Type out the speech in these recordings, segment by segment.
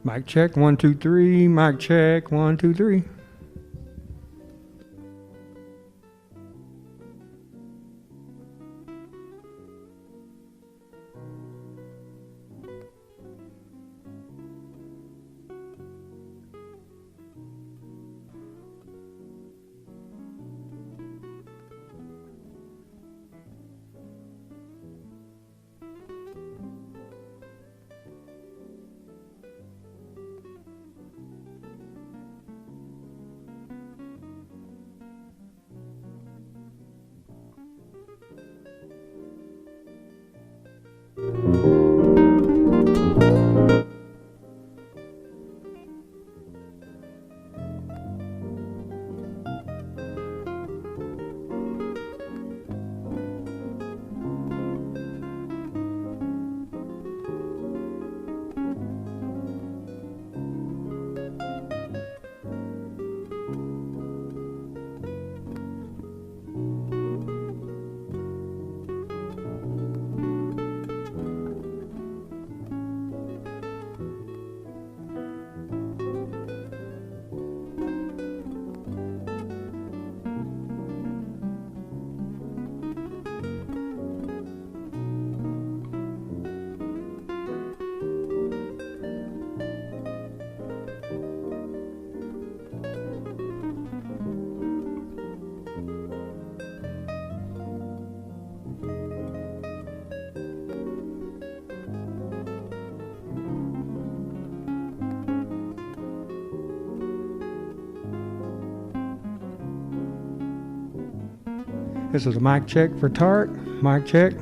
Mic check, 1, 2, 3. Mic check, 1, 2, 3. This is a mic check for Tart. Mic check.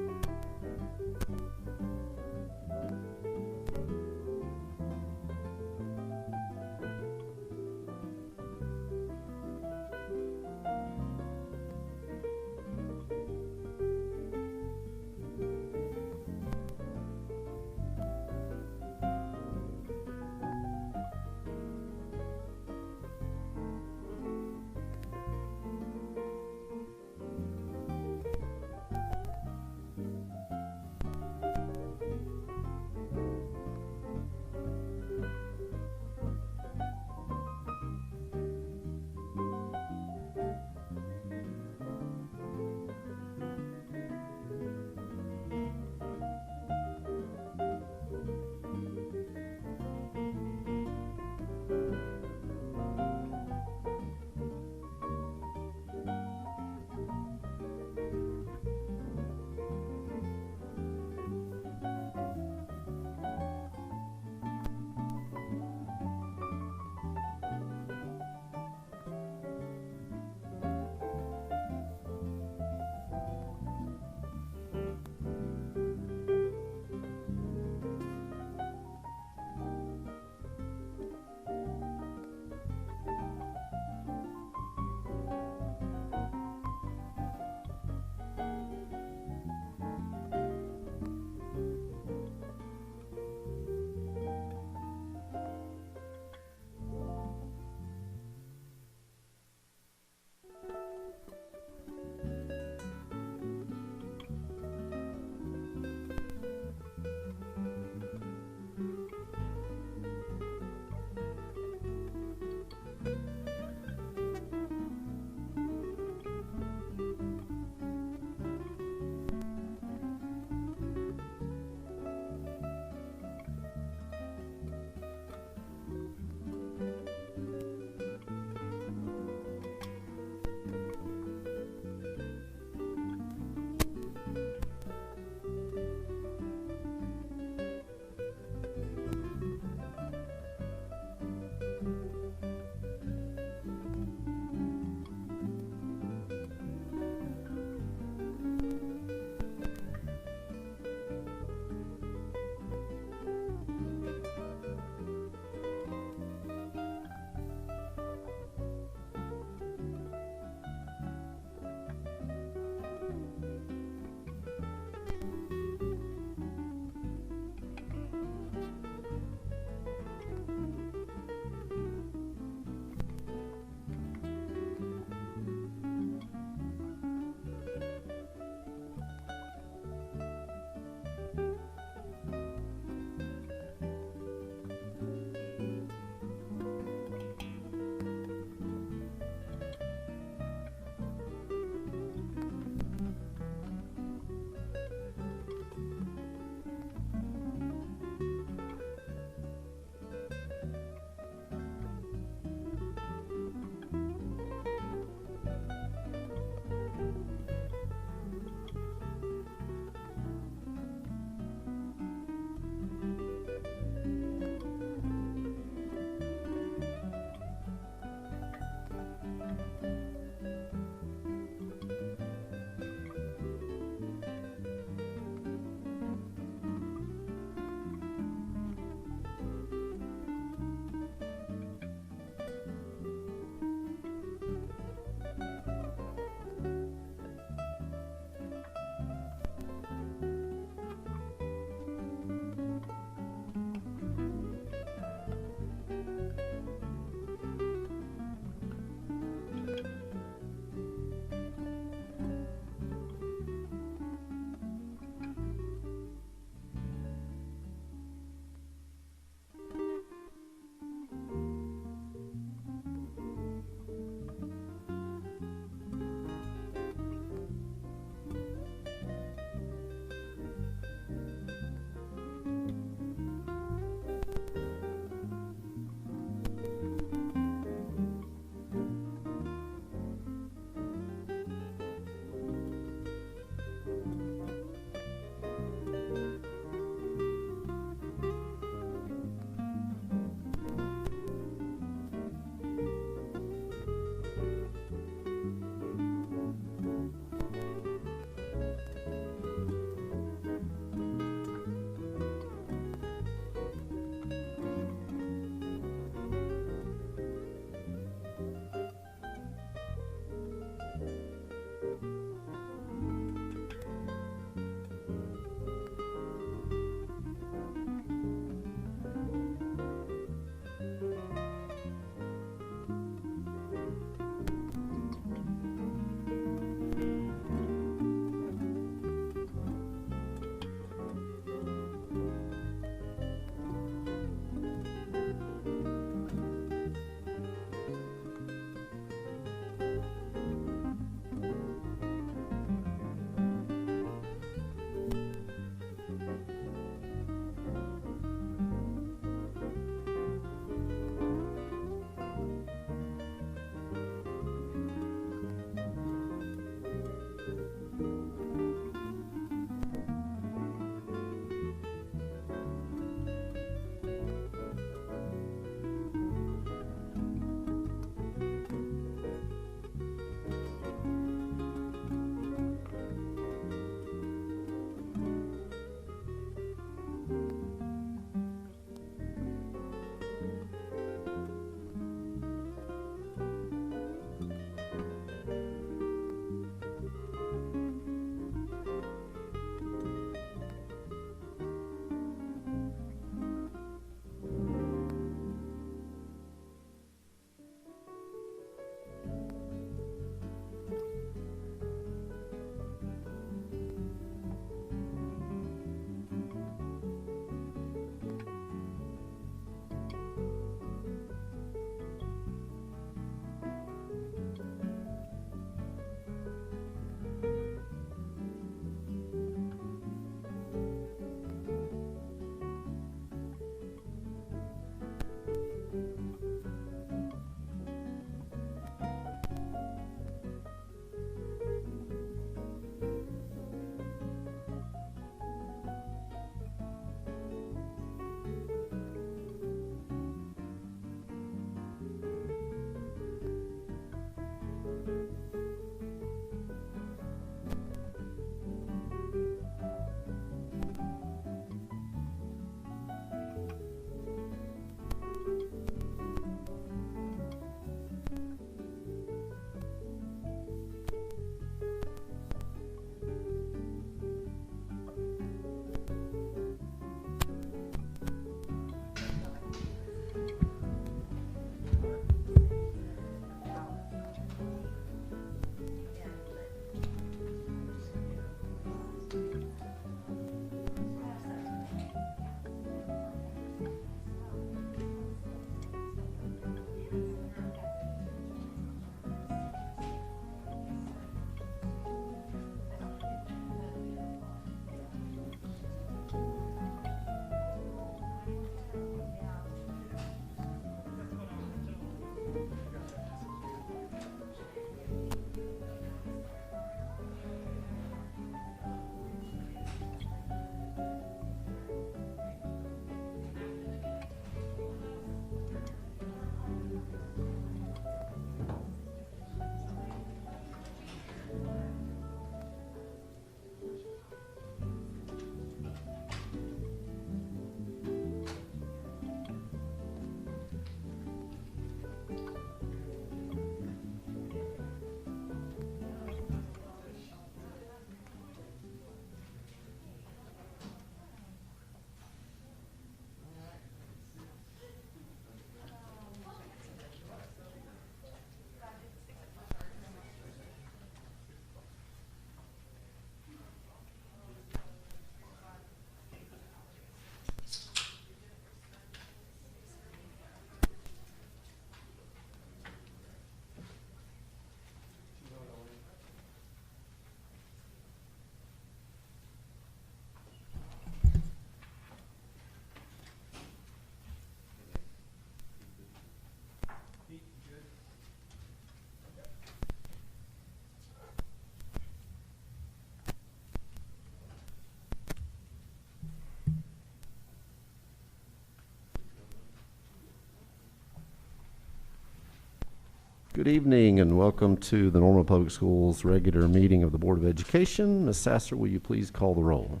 Good evening and welcome to the Normal Public Schools regular meeting of the Board of Education. Ms. Sasser, will you please call the roll?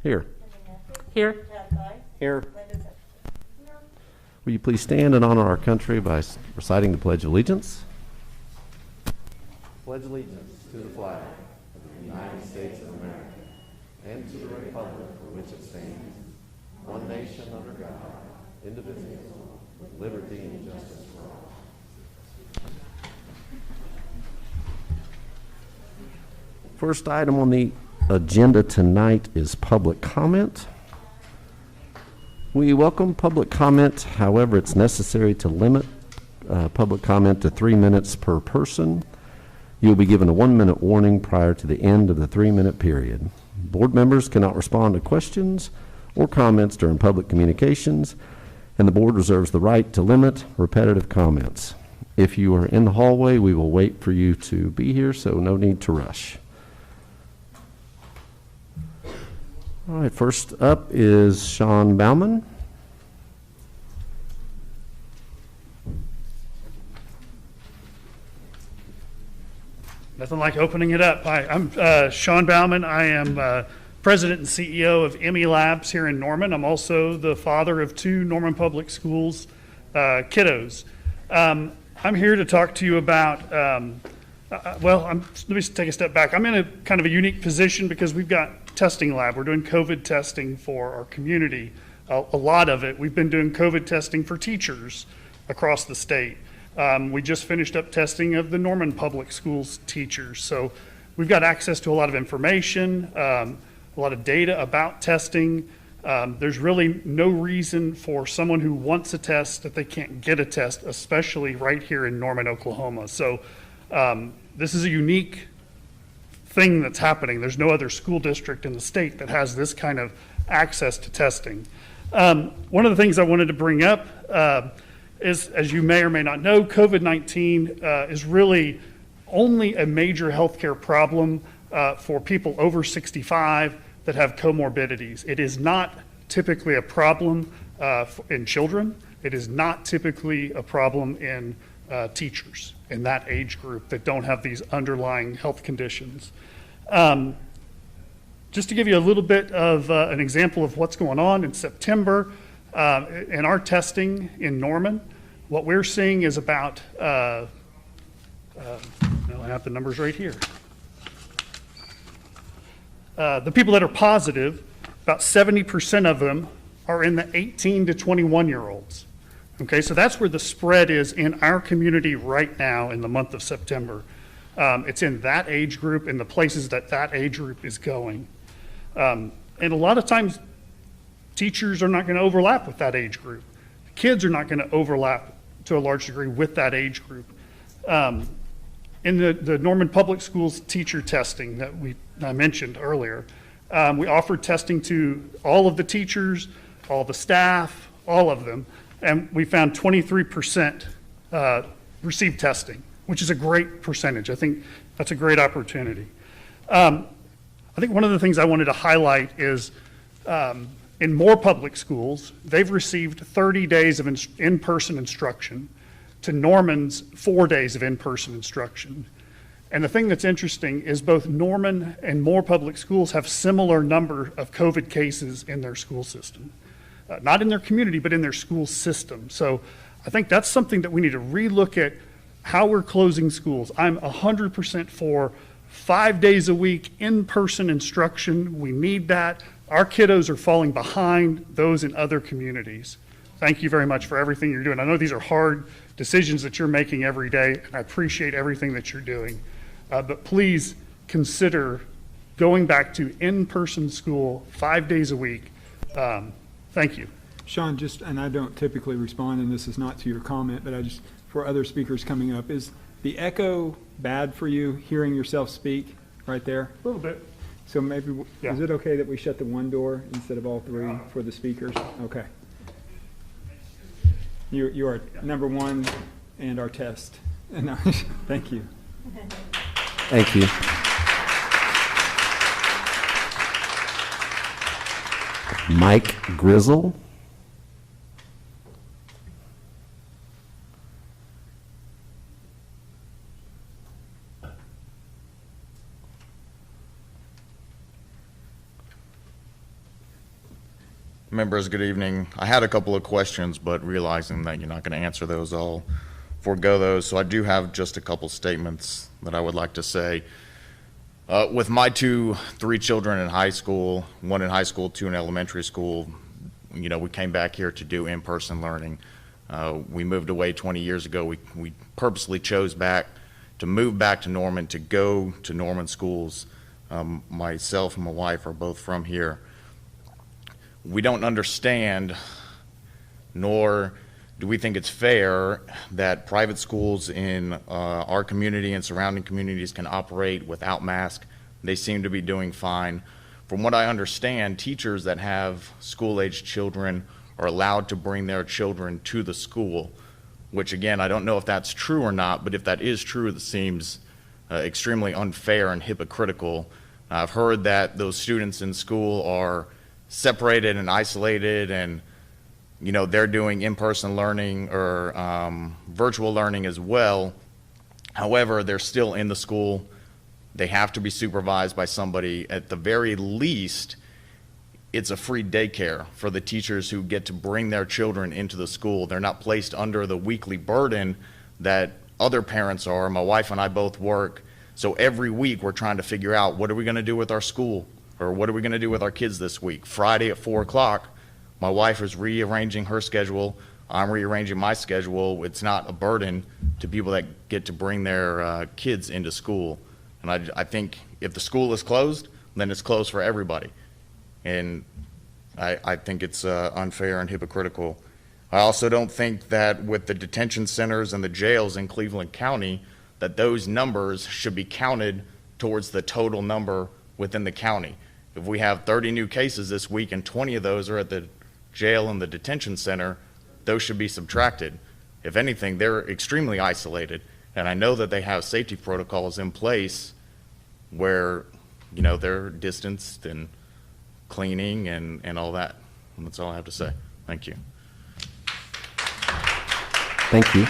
Here. Here. Here. Will you please stand and honor our country by reciting the Pledge of Allegiance? Pledge allegiance to the flag of the United States of America and to the republic for which it stands, one nation under God, indivisible, with liberty and justice for all. First item on the agenda tonight is public comment. We welcome public comment, however, it's necessary to limit public comment to 3 minutes per person. You'll be given a 1-minute warning prior to the end of the 3-minute period. Board members cannot respond to questions or comments during public communications, and the board reserves the right to limit repetitive comments. If you are in the hallway, we will wait for you to be here, so no need to rush. All right, first up is Sean Bauman. Nothing like opening it up. Hi, I'm Sean Bauman. I am President and CEO of ME Labs here in Norman. I'm also the father of 2 Norman Public Schools kiddos. I'm here to talk to you about, let me take a step back. I'm in a kind of a unique position because we've got testing lab. We're doing COVID testing for our community. A lot of it. We've been doing COVID testing for teachers across the state. We just finished up testing of the Norman Public Schools teachers. So we've got access to a lot of information, a lot of data about testing. There's really no reason for someone who wants a test that they can't get a test, especially right here in Norman, Oklahoma. So this is a unique thing that's happening. There's no other school district in the state that has this kind of access to testing. One of the things I wanted to bring up is, as you may or may not know, COVID-19 is really only a major healthcare problem for people over 65 that have comorbidities. It is not typically a problem in children. It is not typically a problem in teachers in that age group that don't have these underlying health conditions. Just to give you a little bit of an example of what's going on in September, in our testing in Norman, what we're seeing is about, I have the numbers right here. The people that are positive, about 70% of them are in the 18 to 21 year olds. Okay, so that's where the spread is in our community right now in the month of September. It's in that age group, in the places that age group is going. And a lot of times, teachers are not going to overlap with that age group. Kids are not going to overlap to a large degree with that age group. In the Norman Public Schools teacher testing that I mentioned earlier, we offered testing to all of the teachers, all the staff, all of them, and we found 23% received testing, which is a great percentage. I think that's a great opportunity. I think one of the things I wanted to highlight is in more public schools, they've received 30 days of in-person instruction to Norman's 4 days of in-person instruction. And the thing that's interesting is both Norman and more public schools have similar number of COVID cases in their school system. Not in their community, but in their school system. So I think that's something that we need to relook at how we're closing schools. I'm 100% for 5 days a week in-person instruction. We need that. Our kiddos are falling behind those in other communities. Thank you very much for everything you're doing. I know these are hard decisions that you're making every day, and I appreciate everything that you're doing. But please consider going back to in-person school 5 days a week. Thank you. Sean, and I don't typically respond, and this is not to your comment, but for other speakers coming up, is the echo bad for you, hearing yourself speak right there? A little bit. So maybe, Yeah. Is it okay that we shut the one door instead of all 3 for the speakers? Okay. You are number 1 and our test. And thank you. Thank you. Mike Grizzle. Members, good evening. I had a couple of questions, but realizing that you're not going to answer those, I'll forego those. So I do have just a couple statements that I would like to say. With my three children in high school, one in high school, two in elementary school, we came back here to do in-person learning. We moved away 20 years ago. We purposely chose to move back to Norman, to go to Norman schools. Myself and my wife are both from here. We don't understand, nor do we think it's fair, that private schools in our community and surrounding communities can operate without masks. They seem to be doing fine. From what I understand, teachers that have school-aged children are allowed to bring their children to the school, which again, I don't know if that's true or not, but if that is true, it seems extremely unfair and hypocritical. I've heard that those students in school are separated and isolated, and they're doing in-person learning or virtual learning as well. However, they're still in the school. They have to be supervised by somebody. At the very least, it's a free daycare for the teachers who get to bring their children into the school. They're not placed under the weekly burden that other parents are. My wife and I both work, so every week we're trying to figure out, what are we going to do with our school, or what are we going to do with our kids this week? Friday at 4 o'clock, my wife is rearranging her schedule. I'm rearranging my schedule. It's not a burden to people that get to bring their kids into school. And I think if the school is closed, then it's closed for everybody. And I think it's unfair and hypocritical. I also don't think that with the detention centers and the jails in Cleveland County, that those numbers should be counted towards the total number within the county. If we have 30 new cases this week and 20 of those are at the jail and the detention center, those should be subtracted. If anything, they're extremely isolated. And I know that they have safety protocols in place where, they're distanced and cleaning and all that. And that's all I have to say. Thank you. Thank you.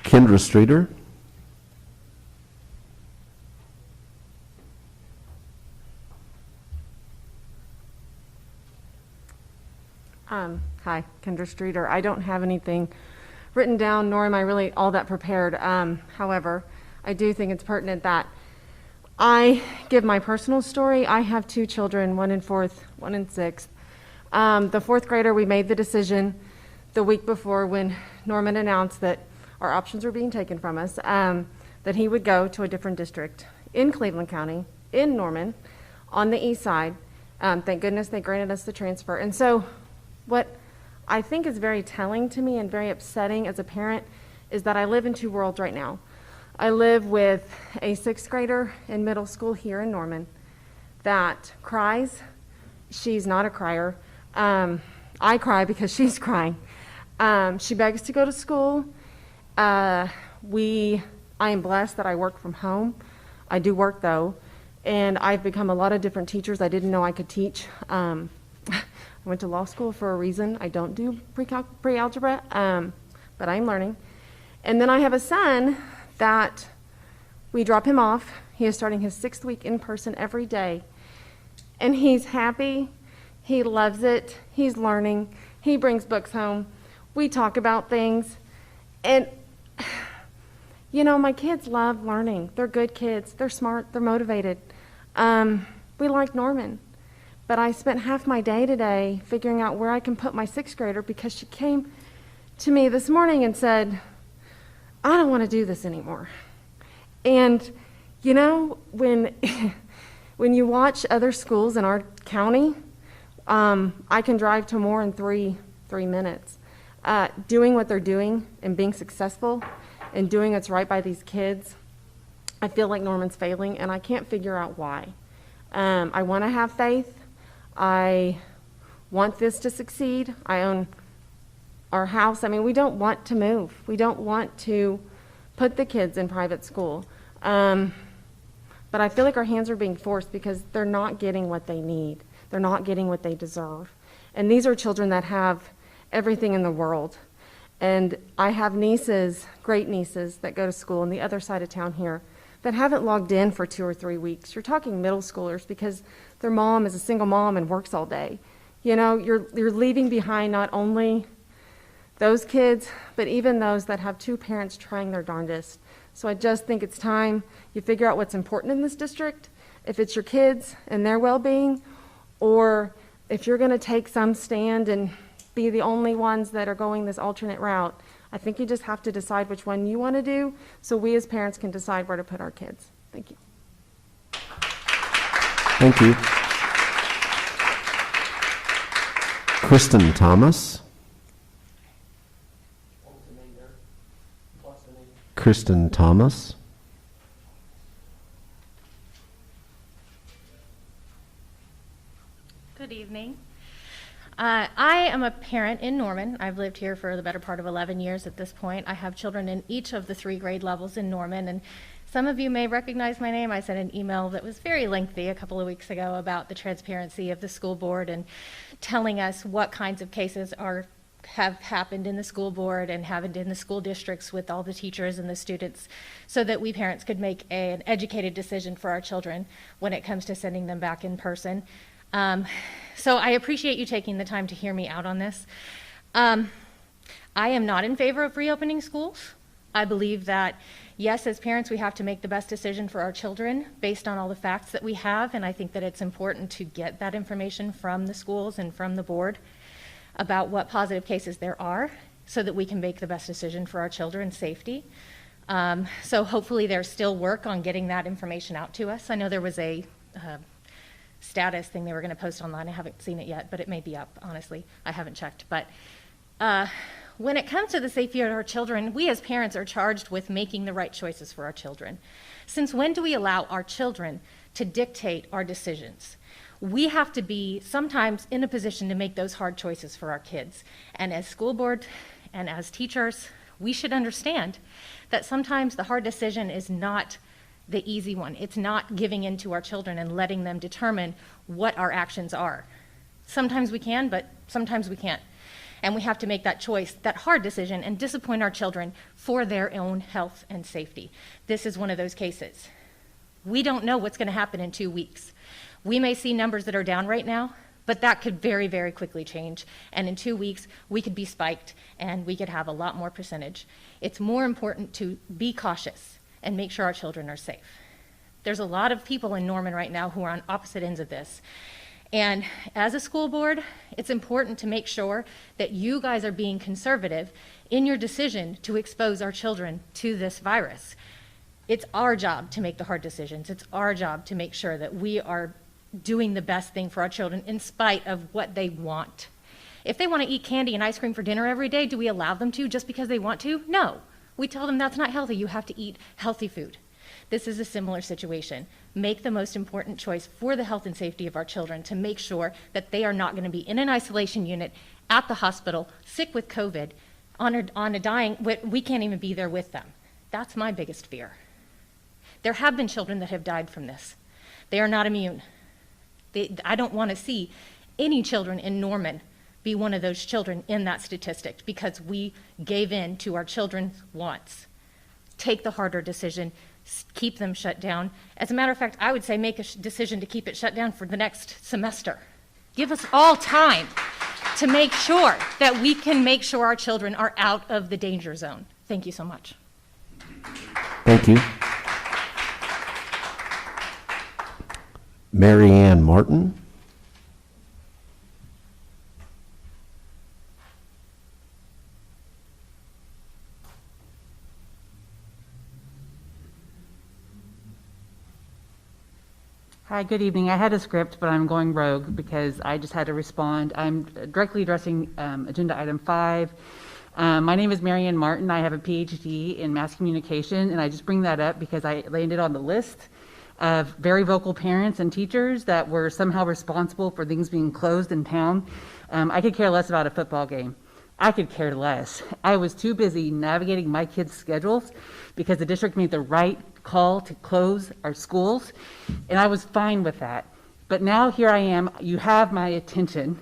Kendra Streeter. Hi, Kendra Streeter. I don't have anything written down, nor am I really all that prepared. However, I do think it's pertinent that I give my personal story. I have 2 children, one in 4th, one in 6th. The 4th grader, we made the decision the week before when Norman announced that our options were being taken from us, that he would go to a different district in Cleveland County, in Norman, on the east side. Thank goodness they granted us the transfer. And so what I think is very telling to me and very upsetting as a parent is that I live in 2 worlds right now. I live with a 6th grader in middle school here in Norman that cries. She's not a crier. I cry because she's crying. She begs to go to school. I am blessed that I work from home. I do work though, and I've become a lot of different teachers I didn't know I could teach. I went to law school for a reason. I don't do pre-algebra, but I'm learning. And then I have a son that we drop him off. He is starting his 6th week in person every day. And he's happy. He loves it. He's learning. He brings books home. We talk about things. And, my kids love learning. They're good kids. They're smart. They're motivated. We like Norman. But I spent half my day today figuring out where I can put my 6th grader because she came to me this morning and said, I don't want to do this anymore. And, when you watch other schools in our county, I can drive to more in three minutes. Doing what they're doing and being successful and doing what's right by these kids, I feel like Norman's failing, and I can't figure out why. I want to have faith. I want this to succeed. I own our house. We don't want to move. We don't want to put the kids in private school. But I feel like our hands are being forced because they're not getting what they need. They're not getting what they deserve. And these are children that have everything in the world. And I have nieces, great nieces, that go to school on the other side of town here that haven't logged in for 2 or 3 weeks. You're talking middle schoolers because their mom is a single mom and works all day. You know, you're leaving behind not only those kids, but even those that have two parents trying their darndest. So I just think it's time you figure out what's important in this district, if it's your kids and their well-being, or if you're going to take some stand and be the only ones that are going this alternate route. I think you just have to decide which one you want to do so we as parents can decide where to put our kids. Thank you. Thank you. Kristen Thomas. Kristen Thomas. Good evening. I am a parent in Norman. I've lived here for the better part of 11 years at this point. I have children in each of the 3 grade levels in Norman, and some of you may recognize my name. I sent an email that was very lengthy a couple of weeks ago about the transparency of the school board and telling us what kinds of cases have happened in the school board and happened in the school districts with all the teachers and the students, so that we parents could make an educated decision for our children when it comes to sending them back in person. So I appreciate you taking the time to hear me out on this. I am not in favor of reopening schools. I believe that, yes, as parents, we have to make the best decision for our children based on all the facts that we have, and I think that it's important to get that information from the schools and from the board about what positive cases there are so that we can make the best decision for our children's safety. So hopefully there's still work on getting that information out to us. I know there was a status thing they were going to post online. I haven't seen it yet, but it may be up, honestly. I haven't checked. But when it comes to the safety of our children, we as parents are charged with making the right choices for our children. Since when do we allow our children to dictate our decisions? We have to be sometimes in a position to make those hard choices for our kids. And as school board and as teachers, we should understand that sometimes the hard decision is not the easy one. It's not giving in to our children and letting them determine what our actions are. Sometimes we can, but sometimes we can't. And we have to make that choice, that hard decision, and disappoint our children for their own health and safety. This is one of those cases. We don't know what's going to happen in 2 weeks. We may see numbers that are down right now, but that could very, very quickly change. And in 2 weeks, we could be spiked and we could have a lot more percentage. It's more important to be cautious and make sure our children are safe. There's a lot of people in Norman right now who are on opposite ends of this. And as a school board, it's important to make sure that you guys are being conservative in your decision to expose our children to this virus. It's our job to make the hard decisions. It's our job to make sure that we are doing the best thing for our children in spite of what they want. If they want to eat candy and ice cream for dinner every day, do we allow them to just because they want to? No. We tell them that's not healthy. You have to eat healthy food. This is a similar situation. Make the most important choice for the health and safety of our children to make sure that they are not going to be in an isolation unit at the hospital, sick with COVID, on a dying, we can't even be there with them. That's my biggest fear. There have been children that have died from this. They are not immune. I don't want to see any children in Norman be one of those children in that statistic because we gave in to our children's wants. Take the harder decision, keep them shut down. As a matter of fact, I would say make a decision to keep it shut down for the next semester. Give us all time to make sure that we can make sure our children are out of the danger zone. Thank you so much. Thank you. Mary Ann Martin. Hi, good evening. I had a script, but I'm going rogue because I just had to respond. I'm directly addressing agenda item 5. My name is Marianne Martin. I have a PhD in mass communication, and I just bring that up because I landed on the list of very vocal parents and teachers that were somehow responsible for things being closed in town. I could care less about a football game. I could care less. I was too busy navigating my kids' schedules because the district made the right call to close our schools, and I was fine with that. But now here I am, you have my attention,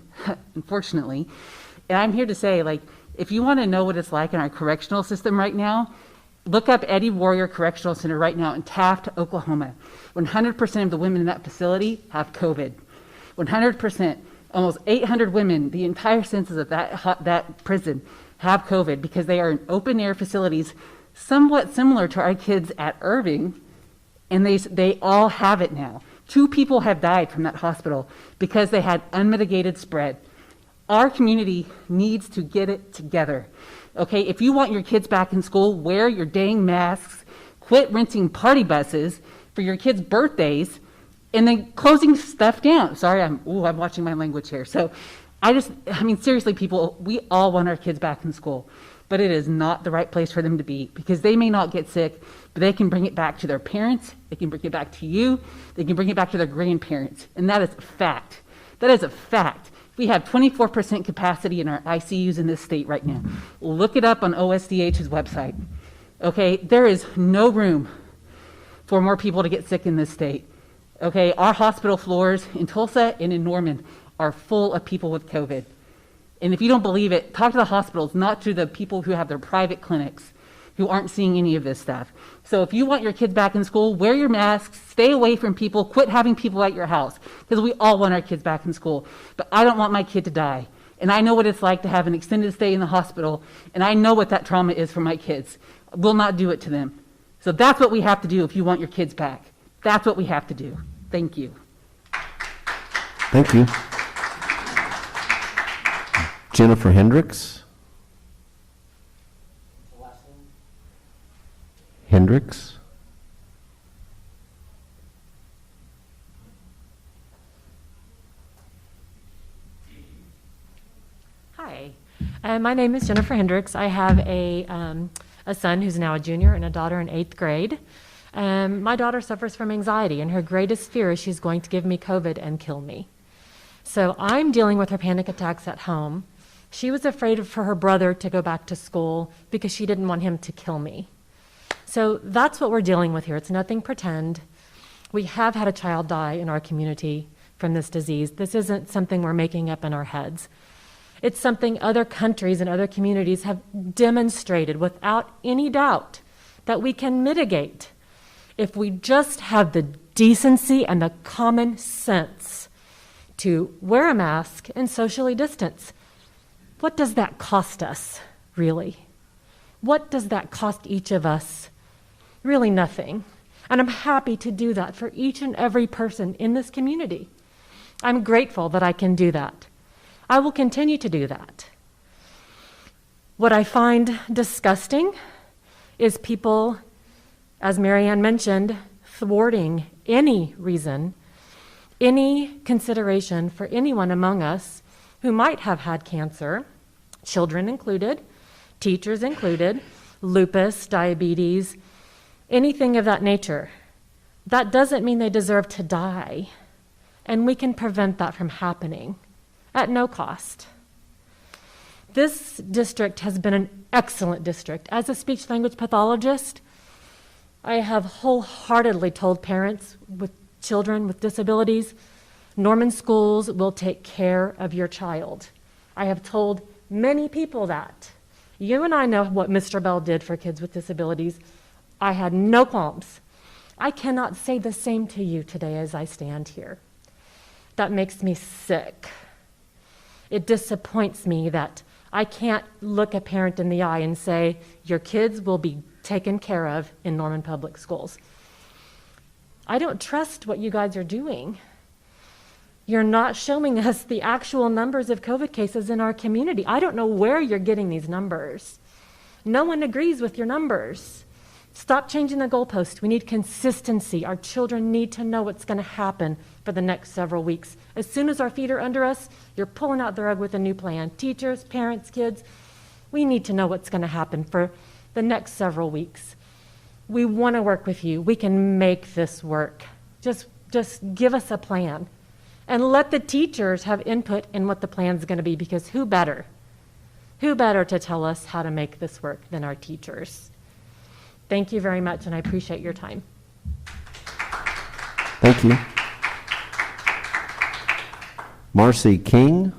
unfortunately, and I'm here to say, like, if you want to know what it's like in our correctional system right now, Look up Eddie Warrior Correctional Center right now in Taft, Oklahoma. 100% of the women in that facility have COVID. 100%. Almost 800 women, the entire census of that prison, have COVID because they are in open-air facilities somewhat similar to our kids at Irving, and they all have it now. 2 people have died from that hospital because they had unmitigated spread. Our community needs to get it together. Okay, if you want your kids back in school, wear your dang masks, quit renting party buses for your kids' birthdays, and then closing stuff down. Sorry, I'm watching my language here. So I mean, seriously, people, we all want our kids back in school, but it is not the right place for them to be because they may not get sick, but they can bring it back to their parents, they can bring it back to you, they can bring it back to their grandparents, and that is a fact. That is a fact. We have 24% capacity in our ICUs in this state right now. Look it up on OSDH's website. Okay, there is no room for more people to get sick in this state. Okay, our hospital floors in Tulsa and in Norman are full of people with COVID. And if you don't believe it, talk to the hospitals, not to the people who have their private clinics who aren't seeing any of this stuff. So if you want your kids back in school, wear your masks, stay away from people, quit having people at your house, because we all want our kids back in school. But I don't want my kid to die. And I know what it's like to have an extended stay in the hospital, and I know what that trauma is for my kids. I will not do it to them. So that's what we have to do if you want your kids back. That's what we have to do. Thank you. Thank you. Jennifer Hendricks. Hendricks. Hi, my name is Jennifer Hendricks. I have a son who's now a junior and a daughter in 8th grade. My daughter suffers from anxiety, and her greatest fear is she's going to give me COVID and kill me. So I'm dealing with her panic attacks at home. She was afraid for her brother to go back to school because she didn't want him to kill me. So that's what we're dealing with here. It's nothing pretend. We have had a child die in our community from this disease. This isn't something we're making up in our heads. It's something other countries and other communities have demonstrated without any doubt that we can mitigate if we just have the decency and the common sense to wear a mask and socially distance. What does that cost us, really? What does that cost each of us? Really nothing. And I'm happy to do that for each and every person in this community. I'm grateful that I can do that. I will continue to do that. What I find disgusting is people, as Marianne mentioned, thwarting any reason, any consideration for anyone among us who might have had cancer, children included, teachers included, lupus, diabetes, anything of that nature. That doesn't mean they deserve to die, and we can prevent that from happening at no cost. This district has been an excellent district. As a speech-language pathologist, I have wholeheartedly told parents with children with disabilities, Norman schools will take care of your child. I have told many people that. You and I know what Mr. Bell did for kids with disabilities. I had no qualms. I cannot say the same to you today as I stand here. That makes me sick. It disappoints me that I can't look a parent in the eye and say, your kids will be taken care of in Norman Public Schools. I don't trust what you guys are doing. You're not showing us the actual numbers of COVID cases in our community. I don't know where you're getting these numbers. No one agrees with your numbers. Stop changing the goalpost. We need consistency. Our children need to know what's going to happen for the next several weeks. As soon as our feet are under us, you're pulling out the rug with a new plan. Teachers, parents, kids, we need to know what's going to happen for the next several weeks. We want to work with you. We can make this work. Just give us a plan. And let the teachers have input in what the plan's going to be, because who better to tell us how to make this work than our teachers? Thank you very much, and I appreciate your time. Thank you. Marcy King.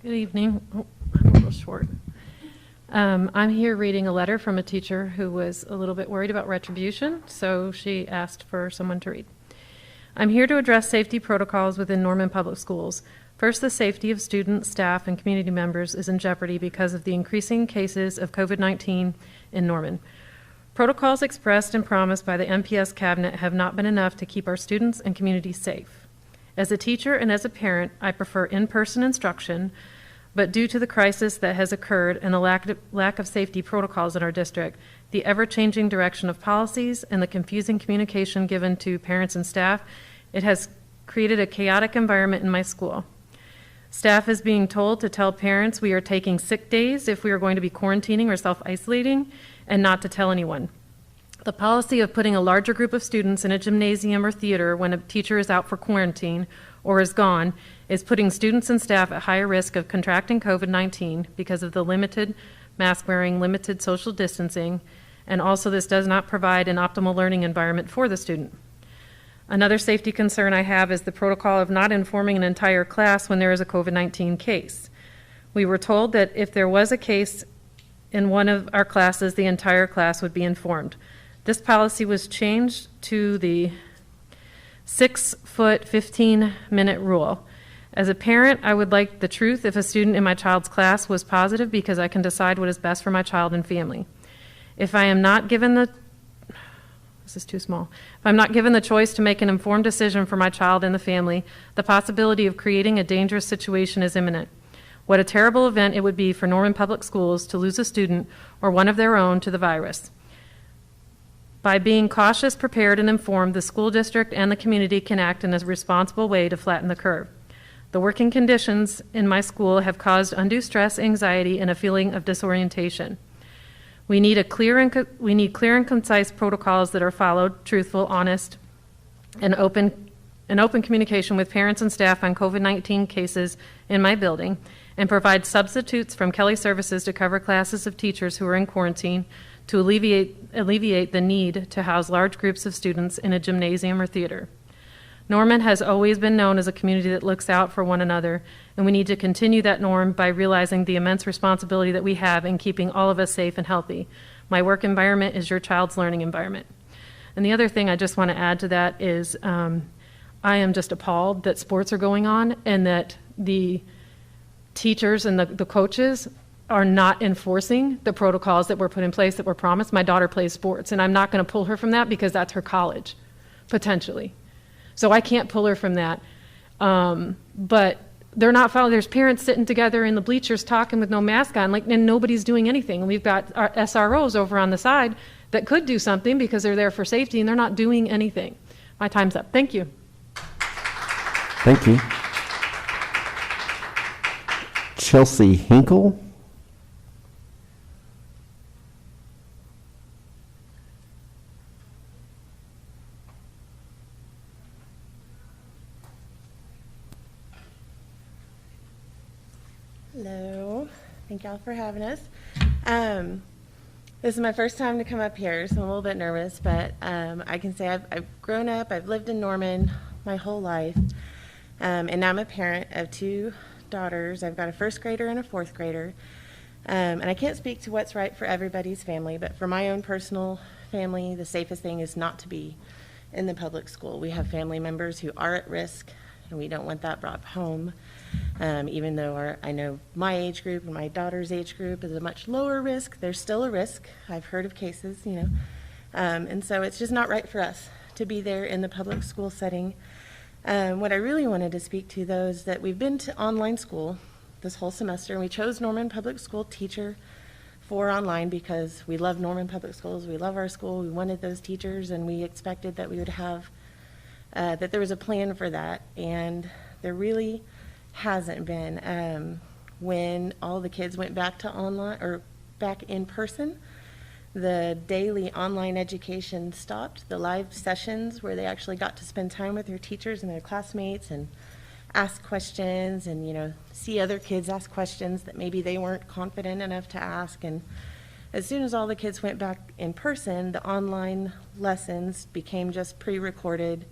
Good evening. Oh, I'm a little short. I'm here reading a letter from a teacher who was a little bit worried about retribution, so she asked for someone to read. I'm here to address safety protocols within Norman Public Schools. First, the safety of students, staff, and community members is in jeopardy because of the increasing cases of COVID-19 in Norman. Protocols expressed and promised by the NPS cabinet have not been enough to keep our students and community safe. As a teacher and as a parent, I prefer in-person instruction, but due to the crisis that has occurred and the lack of safety protocols in our district, the ever-changing direction of policies, and the confusing communication given to parents and staff, it has created a chaotic environment in my school. Staff is being told to tell parents we are taking sick days if we are going to be quarantining or self-isolating, and not to tell anyone. The policy of putting a larger group of students in a gymnasium or theater when a teacher is out for quarantine or is gone is putting students and staff at higher risk of contracting COVID-19 because of the limited mask wearing, limited social distancing, and also this does not provide an optimal learning environment for the student. Another safety concern I have is the protocol of not informing an entire class when there is a COVID-19 case. We were told that if there was a case in one of our classes, the entire class would be informed. This policy was changed to the 6-foot, 15-minute rule. As a parent, I would like the truth if a student in my child's class was positive because I can decide what is best for my child and family. If I am not given the, this is too small. If I'm not given the choice to make an informed decision for my child and the family, the possibility of creating a dangerous situation is imminent. What a terrible event it would be for Norman Public Schools to lose a student or one of their own to the virus. By being cautious, prepared, and informed, the school district and the community can act in a responsible way to flatten the curve. The working conditions in my school have caused undue stress, anxiety, and a feeling of disorientation. We need clear and concise protocols that are followed, truthful, honest, and open communication with parents and staff on COVID-19 cases in my building, and provide substitutes from Kelly Services to cover classes of teachers who are in quarantine to alleviate the need to house large groups of students in a gymnasium or theater. Norman has always been known as a community that looks out for one another, and we need to continue that norm by realizing the immense responsibility that we have in keeping all of us safe and healthy. My work environment is your child's learning environment. And the other thing I just want to add to that is I am just appalled that sports are going on and that the teachers and the coaches are not enforcing the protocols that were put in place that were promised. My daughter plays sports, and I'm not going to pull her from that because that's her college, potentially. So I can't pull her from that. But they're not following. There's parents sitting together in the bleachers talking with no mask on, and nobody's doing anything. And we've got our SROs over on the side that could do something because they're there for safety, and they're not doing anything. My time's up. Thank you. Thank you. Chelsea Hinkle. Hello, thank y'all for having us. This is my first time to come up here, so I'm a little bit nervous, but I can say I've grown up, I've lived in Norman my whole life, and now I'm a parent of 2 daughters. I've got a 1st grader and a 4th grader, and I can't speak to what's right for everybody's family, but for my own personal family, the safest thing is not to be in the public school. We have family members who are at risk, and we don't want that brought home. Even though I know my age group and my daughter's age group is a much lower risk, there's still a risk. I've heard of cases, and so it's just not right for us to be there in the public school setting. What I really wanted to speak to, though, is that we've been to online school this whole semester, and we chose Norman Public School Teacher for online because we love Norman Public Schools, we love our school, we wanted those teachers, and we expected that we would have, that there was a plan for that, and there really hasn't been. When all the kids went back to online or back in person, the daily online education stopped. The live sessions where they actually got to spend time with their teachers and their classmates and ask questions and see other kids ask questions that maybe they weren't confident enough to ask. And as soon as all the kids went back in person, the online lessons became just pre-recorded,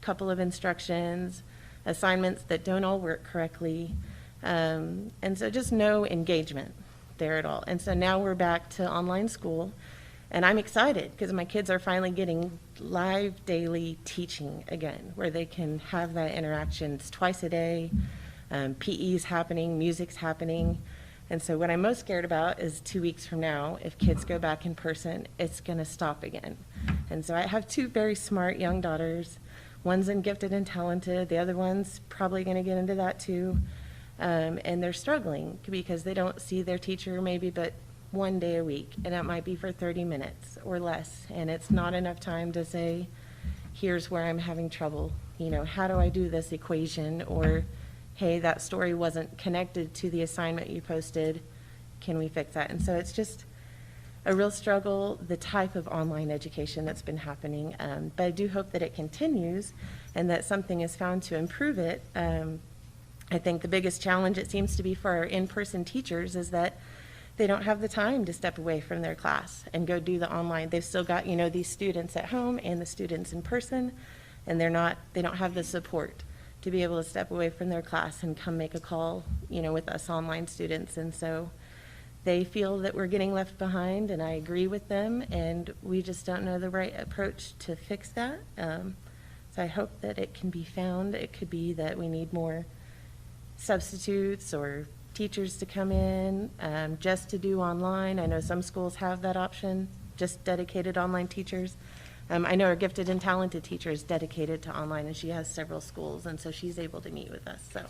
couple of instructions, assignments that don't all work correctly, And so just no engagement there at all. And so now we're back to online school, and I'm excited because my kids are finally getting live daily teaching again, where they can have that interaction. It's twice a day, PE's happening, music's happening. And so what I'm most scared about is 2 weeks from now, if kids go back in person, it's going to stop again. And so I have two very smart young daughters. One's in gifted and talented. The other one's probably going to get into that too. And they're struggling because they don't see their teacher maybe but one day a week, and that might be for 30 minutes or less. And it's not enough time to say, here's where I'm having trouble. You know, how do I do this equation? Or, hey, that story wasn't connected to the assignment you posted. Can we fix that? And so it's just a real struggle, the type of online education that's been happening. But I do hope that it continues and that something is found to improve it. I think the biggest challenge it seems to be for our in-person teachers is that they don't have the time to step away from their class and go do the online. They've still got, you know, these students at home and the students in person, and they don't have the support to be able to step away from their class and come make a call, you know, with us online students. And so they feel that we're getting left behind, and I agree with them, and we just don't know the right approach to fix that. So I hope that it can be found. It could be that we need more substitutes or teachers to come in just to do online. I know some schools have that option, just dedicated online teachers. I know our gifted and talented teacher is dedicated to online, and she has several schools, and so she's able to meet with us. So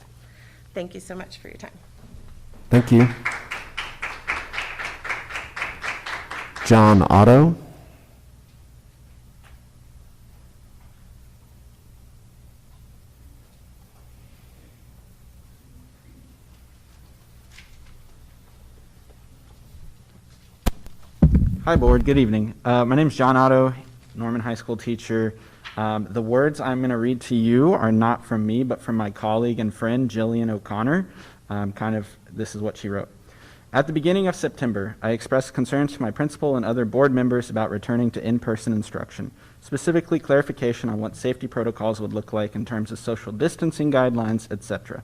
thank you so much for your time. Thank you. John Otto. Hi, Board. Good evening. My name is John Otto, Norman High School teacher. The words I'm going to read to you are not from me, but from my colleague and friend, Jillian O'Connor. This is what she wrote. At the beginning of September, I expressed concerns to my principal and other board members about returning to in-person instruction, specifically clarification on what safety protocols would look like in terms of social distancing guidelines, etc.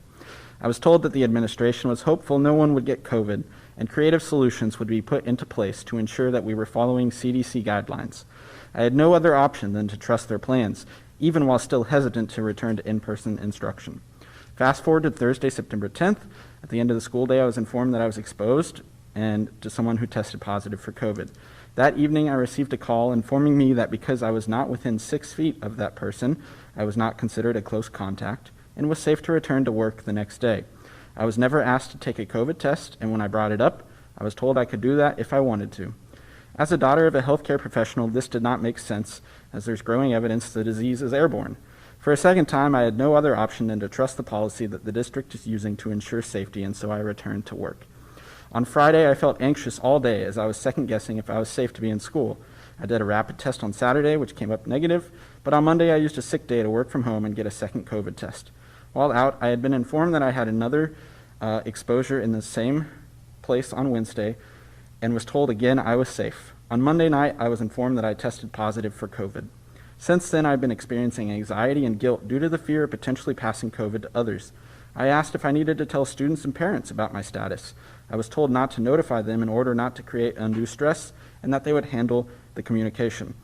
I was told that the administration was hopeful no one would get COVID, and creative solutions would be put into place to ensure that we were following CDC guidelines. I had no other option than to trust their plans, even while still hesitant to return to in-person instruction. Fast forward to Thursday, September 10th. At the end of the school day, I was informed that I was exposed and to someone who tested positive for COVID. That evening, I received a call informing me that because I was not within 6 feet of that person, I was not considered a close contact and was safe to return to work the next day. I was never asked to take a COVID test, and when I brought it up, I was told I could do that if I wanted to. As a daughter of a healthcare professional, this did not make sense, as there's growing evidence the disease is airborne. For a second time, I had no other option than to trust the policy that the district is using to ensure safety, and so I returned to work. On Friday, I felt anxious all day as I was second-guessing if I was safe to be in school. I did a rapid test on Saturday, which came up negative, but on Monday I used a sick day to work from home and get a second COVID test. While out, I had been informed that I had another exposure in the same place on Wednesday and was told again I was safe. On Monday night, I was informed that I tested positive for COVID. Since then, I've been experiencing anxiety and guilt due to the fear of potentially passing COVID to others. I asked if I needed to tell students and parents about my status. I was told not to notify them in order not to create undue stress and that they would handle the communication.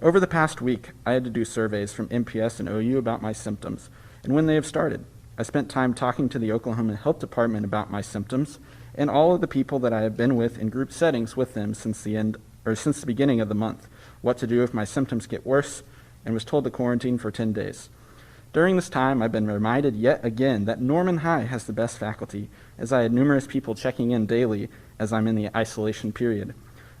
Over the past week, I had to do surveys from NPS and OU about my symptoms and when they have started. I spent time talking to the Oklahoma Health Department about my symptoms and all of the people that I have been with in group settings with them since the beginning of the month, what to do if my symptoms get worse, and was told to quarantine for 10 days. During this time, I've been reminded yet again that Norman High has the best faculty, as I had numerous people checking in daily as I'm in the isolation period.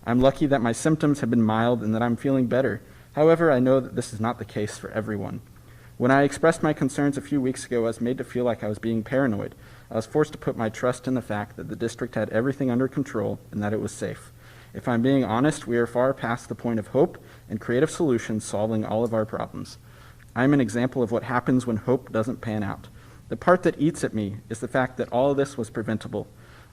I'm lucky that my symptoms have been mild and that I'm feeling better. However, I know that this is not the case for everyone. When I expressed my concerns a few weeks ago, I was made to feel like I was being paranoid. I was forced to put my trust in the fact that the district had everything under control and that it was safe. If I'm being honest, we are far past the point of hope and creative solutions solving all of our problems. I'm an example of what happens when hope doesn't pan out. The part that eats at me is the fact that all of this was preventable.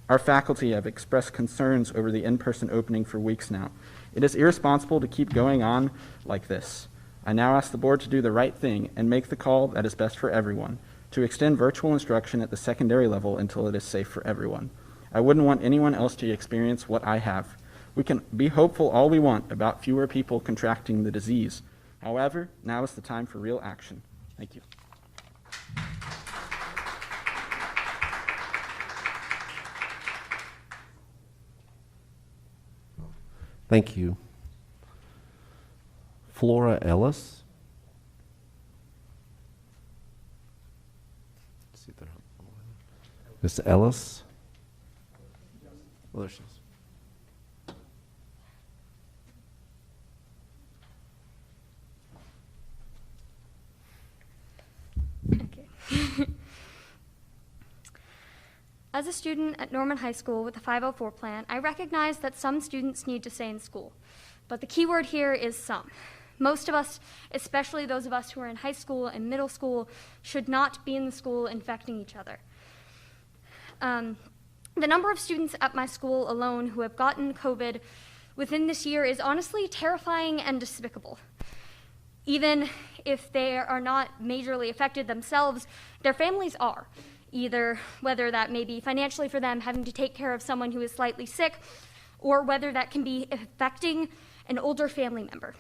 Our faculty have expressed concerns over the in-person opening for weeks now. It is irresponsible to keep going on like this. I now ask the board to do the right thing and make the call that is best for everyone. to extend virtual instruction at the secondary level until it is safe for everyone. I wouldn't want anyone else to experience what I have. We can be hopeful all we want about fewer people contracting the disease. However, now is the time for real action. Thank you. Thank you. Flora Ellis. Ms. Ellis. Oh, there she is. As a student at Norman High School with the 504 plan, I recognize that some students need to stay in school. But the key word here is some. Most of us, especially those of us who are in high school and middle school, should not be in the school infecting each other. The number of students at my school alone who have gotten COVID within this year is honestly terrifying and despicable. Even if they are not majorly affected themselves, their families are. Either whether that may be financially for them having to take care of someone who is slightly sick, or whether that can be affecting an older family member.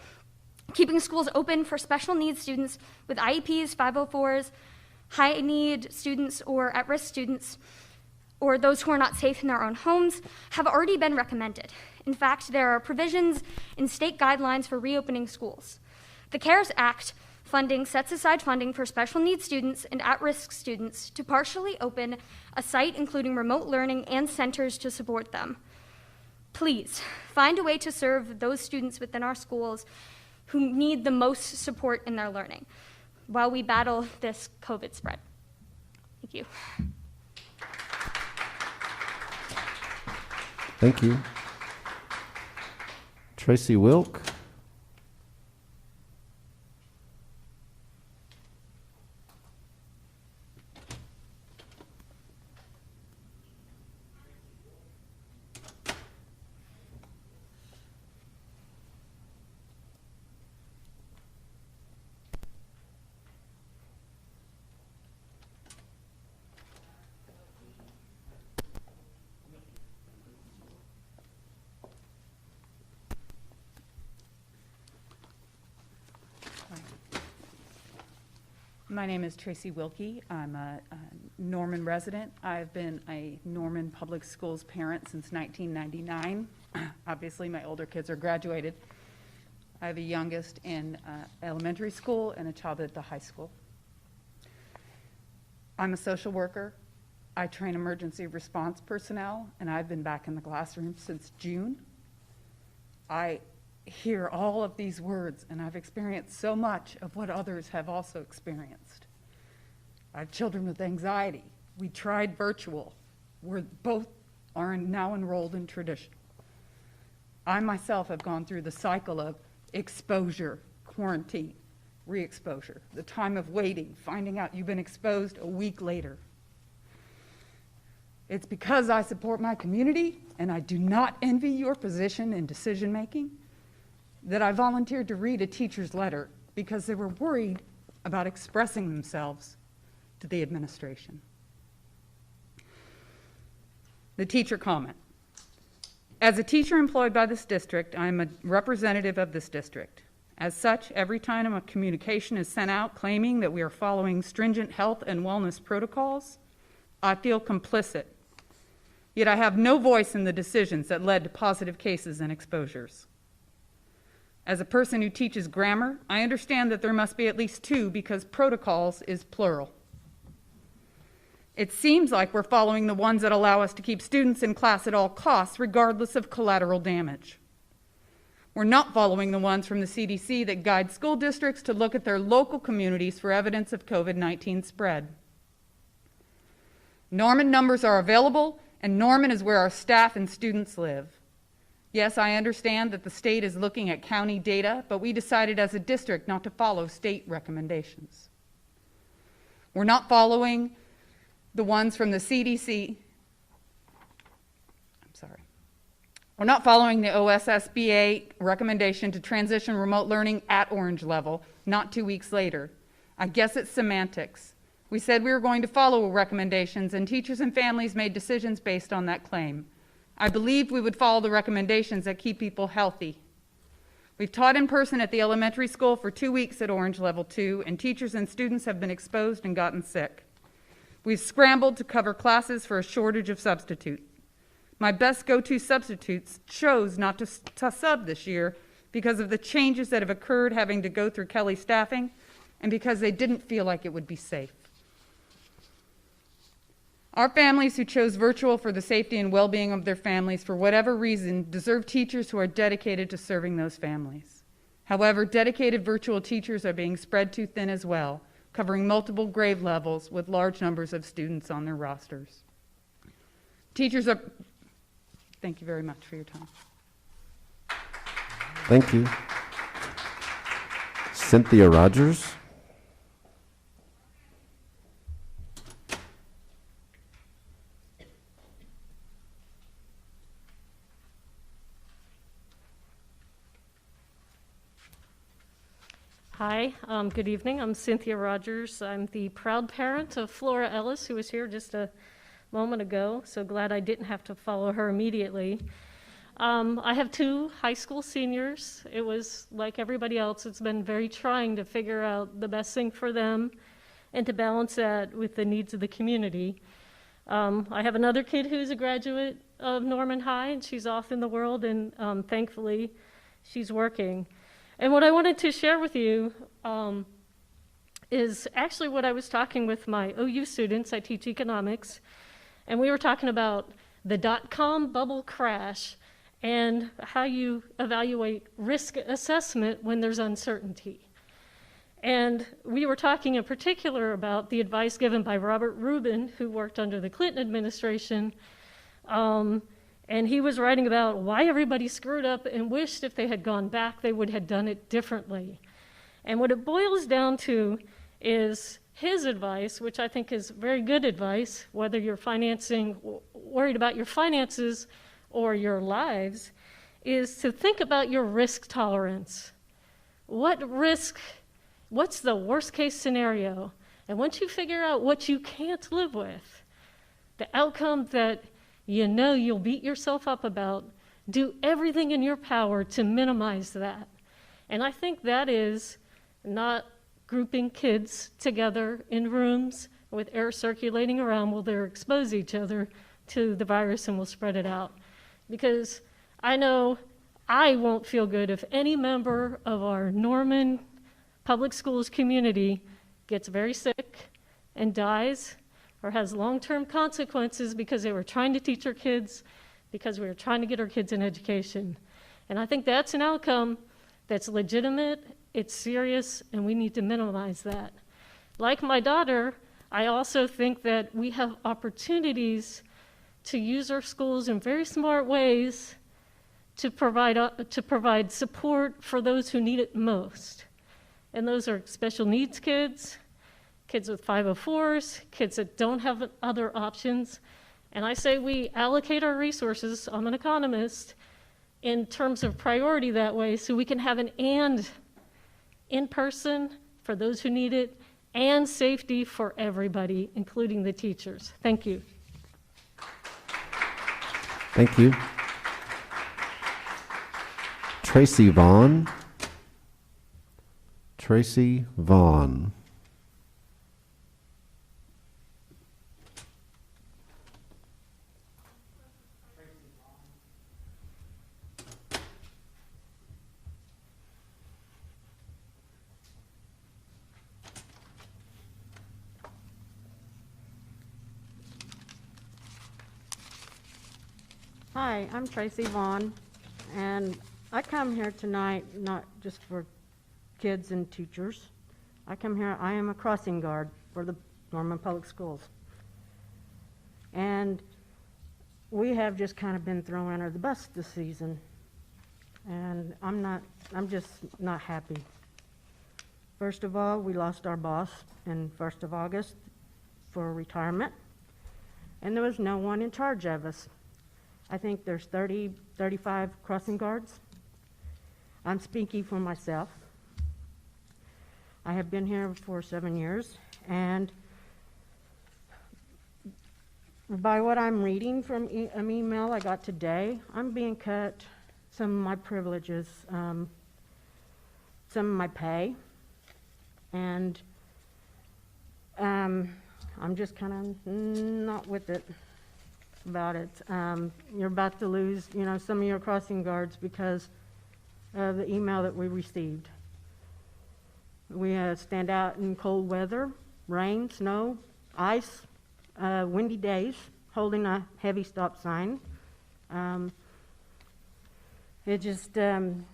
Keeping schools open for special needs students with IEPs, 504s, high need students or at-risk students, or those who are not safe in their own homes, have already been recommended. In fact, there are provisions in state guidelines for reopening schools. The CARES Act funding sets aside funding for special needs students and at-risk students to partially open a site including remote learning and centers to support them. Please, find a way to serve those students within our schools who need the most support in their learning while we battle this COVID spread. Thank you. Thank you. Tracy Wilk. My name is Tracy Wilkie. I'm a Norman resident. I've been a Norman Public Schools parent since 1999. Obviously, my older kids are graduated. I have a youngest in elementary school and a child at the high school. I'm a social worker. I train emergency response personnel, and I've been back in the classroom since June. I hear all of these words, and I've experienced so much of what others have also experienced. I have children with anxiety. We tried virtual. We're both are now enrolled in tradition. I myself have gone through the cycle of exposure, quarantine, re-exposure, the time of waiting, finding out you've been exposed a week later. It's because I support my community and I do not envy your position in decision making that I volunteered to read a teacher's letter because they were worried about expressing themselves to the administration. The teacher comment. As a teacher employed by this district, I am a representative of this district. As such, every time a communication is sent out claiming that we are following stringent health and wellness protocols, I feel complicit. Yet I have no voice in the decisions that led to positive cases and exposures. As a person who teaches grammar, I understand that there must be at least two because protocols is plural. It seems like we're following the ones that allow us to keep students in class at all costs, regardless of collateral damage. We're not following the ones from the CDC that guide school districts to look at their local communities for evidence of COVID-19 spread. Norman numbers are available, and Norman is where our staff and students live. Yes, I understand that the state is looking at county data, but we decided as a district not to follow state recommendations. We're not following the ones from the CDC. We're not following the OSSBA recommendation to transition remote learning at orange level, not 2 weeks later. I guess it's semantics. We said we were going to follow recommendations, and teachers and families made decisions based on that claim. I believed we would follow the recommendations that keep people healthy. We've taught in person at the elementary school for 2 weeks at Orange Level 2, and teachers and students have been exposed and gotten sick. We've scrambled to cover classes for a shortage of substitutes. My best go-to substitutes chose not to sub this year because of the changes that have occurred having to go through Kelly staffing and because they didn't feel like it would be safe. Our families who chose virtual for the safety and well-being of their families for whatever reason deserve teachers who are dedicated to serving those families. However, dedicated virtual teachers are being spread too thin as well, covering multiple grade levels with large numbers of students on their rosters. Teachers are... Thank you very much for your time. Thank you. Cynthia Rogers. Hi, good evening. I'm Cynthia Rogers. I'm the proud parent of Flora Ellis, who was here just a moment ago. So glad I didn't have to follow her immediately. I have 2 high school seniors. It was like everybody else. It's been very trying to figure out the best thing for them and to balance that with the needs of the community. I have another kid who's a graduate of Norman High, and she's off in the world, and thankfully she's working. And what I wanted to share with you is actually what I was talking with my OU students. I teach economics, and we were talking about the dot-com bubble crash and how you evaluate risk assessment when there's uncertainty. And we were talking in particular about the advice given by Robert Rubin, who worked under the Clinton administration, and he was writing about why everybody screwed up and wished if they had gone back, they would have done it differently. And what it boils down to is his advice, which I think is very good advice, whether you're worried about your finances or your lives, is to think about your risk tolerance. What's the worst case scenario? And once you figure out what you can't live with, the outcome that you know you'll beat yourself up about, do everything in your power to minimize that. And I think that is not grouping kids together in rooms with air circulating around while they're expose each other to the virus and will spread it out. Because I know I won't feel good if any member of our Norman Public Schools community gets very sick and dies or has long-term consequences because they were trying to teach our kids, because we were trying to get our kids an education. And I think that's an outcome that's legitimate, it's serious, and we need to minimize that. Like my daughter, I also think that we have opportunities to use our schools in very smart ways to provide support for those who need it most. And those are special needs kids, kids with 504s, kids that don't have other options. And I say we allocate our resources, I'm an economist, in terms of priority that way so we can have an and in person for those who need it and safety for everybody, including the teachers. Thank you. Thank you. Tracy Vaughn. Tracy Vaughn. Hi, I'm Tracy Vaughn, and I come here tonight not just for kids and teachers. I come here, I am a crossing guard for the Norman Public Schools. And we have just kind of been thrown under the bus this season. And I'm just not happy. First of all, we lost our boss in 1st of August for retirement. And there was no one in charge of us. I think there's 35 crossing guards. I'm speaking for myself. I have been here for 7 years, and by what I'm reading from an email I got today, I'm being cut some of my privileges, some of my pay, and I'm just kind of not with it about it. You're about to lose, some of your crossing guards because of the email that we received. We stand out in cold weather, rain, snow, ice, windy days, holding a heavy stop sign. It just, and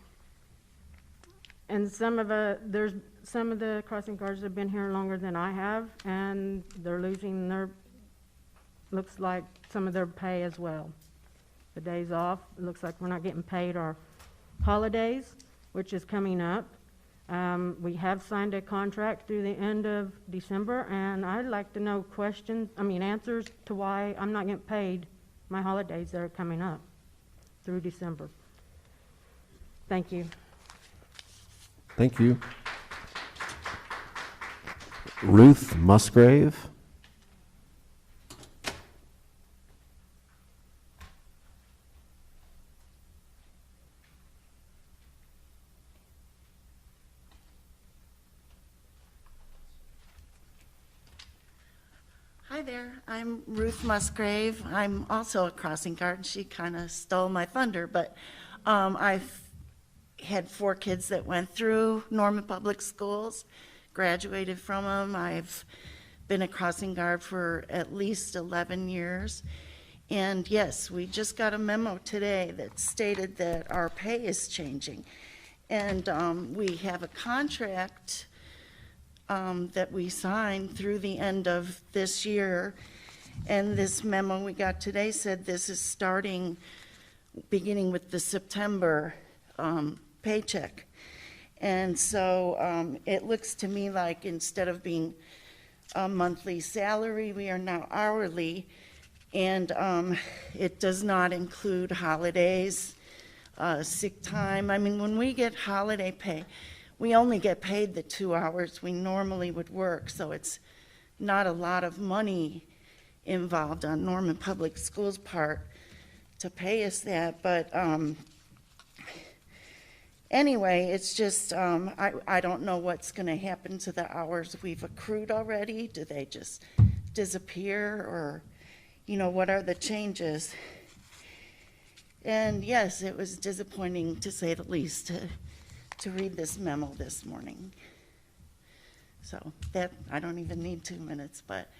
some of the crossing guards have been here longer than I have, and they're losing looks like some of their pay as well. The days off, it looks like we're not getting paid our holidays, which is coming up. We have signed a contract through the end of December, and I'd like to know answers to why I'm not getting paid my holidays that are coming up through December. Thank you. Thank you. Ruth Musgrave. Hi there, I'm Ruth Musgrave. I'm also a crossing guard. She kind of stole my thunder, but I've had 4 kids that went through Norman Public Schools, graduated from them. I've been a crossing guard for at least 11 years. And yes, we just got a memo today that stated that our pay is changing. And we have a contract that we signed through the end of this year. And this memo we got today said this is beginning with the September paycheck. And so it looks to me like instead of being a monthly salary, we are now hourly. And it does not include holidays, sick time. I mean, when we get holiday pay, we only get paid the 2 hours we normally would work. So it's not a lot of money involved on Norman Public Schools' part to pay us that. But anyway, it's just, I don't know what's going to happen to the hours we've accrued already. Do they just disappear, or, what are the changes? And yes, it was disappointing, to say the least, to read this memo this morning. So that, I don't even need 2 minutes, but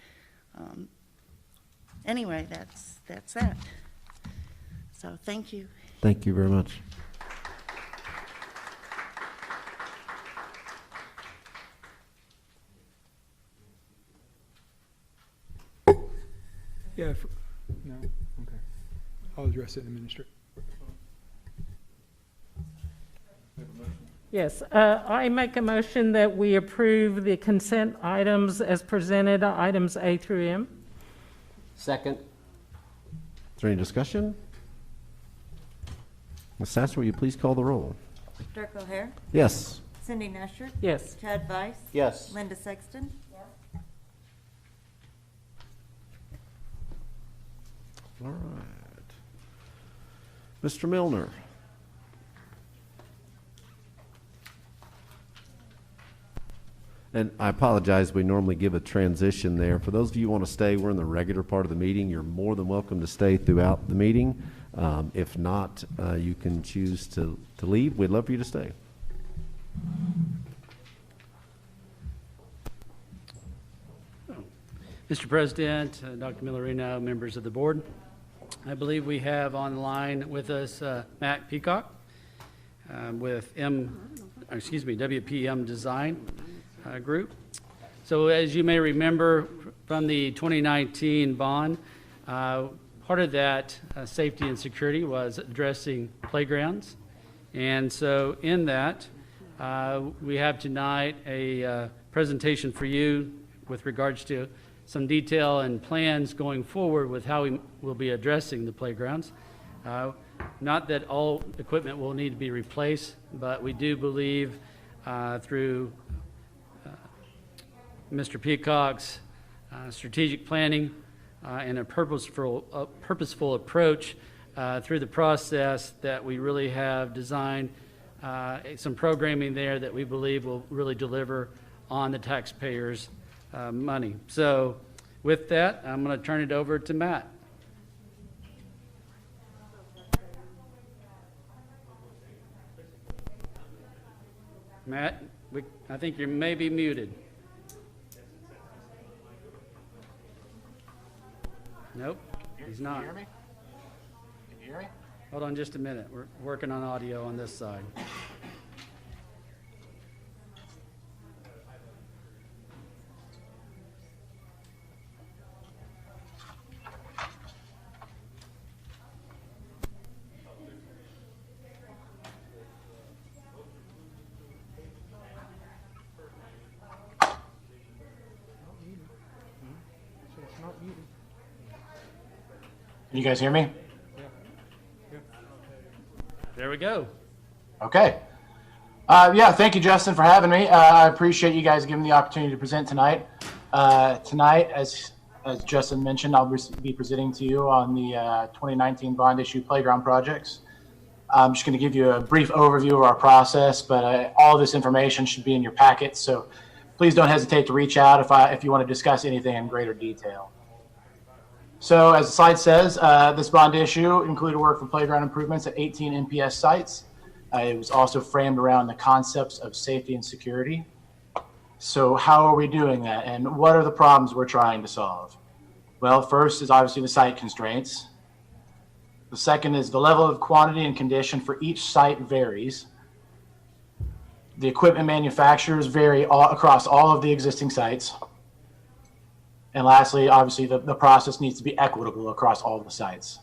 anyway, that's that. So thank you. Thank you very much. Yeah, no, okay. I'll address it in a minute. Yes, I make a motion that we approve the consent items as presented, items A through M. Second. Is there any discussion? Ms. Sasser, will you please call the roll? Dirk O'Hare? Yes. Cindy Nesher? Yes. Chad Weiss? Yes. Linda Sexton? All right. Mr. Milner. And I apologize, we normally give a transition there. For those of you who want to stay, we're in the regular part of the meeting. You're more than welcome to stay throughout the meeting. If not, you can choose to leave. We'd love for you to stay. Mr. President, Dr. Millerino, members of the board, I believe we have online with us Matt Peacock with WPM Design Group. So as you may remember from the 2019 bond, part of that safety and security was addressing playgrounds. And so in that, we have tonight a presentation for you with regards to some detail and plans going forward with how we will be addressing the playgrounds. Not that all equipment will need to be replaced, but we do believe through Mr. Peacock's strategic planning, and a purposeful approach through the process that we really have designed some programming there that we believe will really deliver on the taxpayers' money. So with that, I'm going to turn it over to Matt. Matt, I think you may be muted. Nope, he's not. Can you hear me? Can you hear me? Hold on just a minute. We're working on audio on this side. Can you guys hear me? There we go. Okay. Yeah, thank you, Justin, for having me. I appreciate you guys giving me the opportunity to present tonight. Tonight, as Justin mentioned, I'll be presenting to you on the 2019 bond issue playground projects. I'm just going to give you a brief overview of our process, but all this information should be in your packet, so please don't hesitate to reach out if you want to discuss anything in greater detail. So as the slide says, this bond issue included work for playground improvements at 18 NPS sites. It was also framed around the concepts of safety and security. So how are we doing that, and what are the problems we're trying to solve? Well, first is obviously the site constraints. The second is the level of quantity and condition for each site varies. The equipment manufacturers vary across all of the existing sites. And lastly, obviously, the process needs to be equitable across all the sites.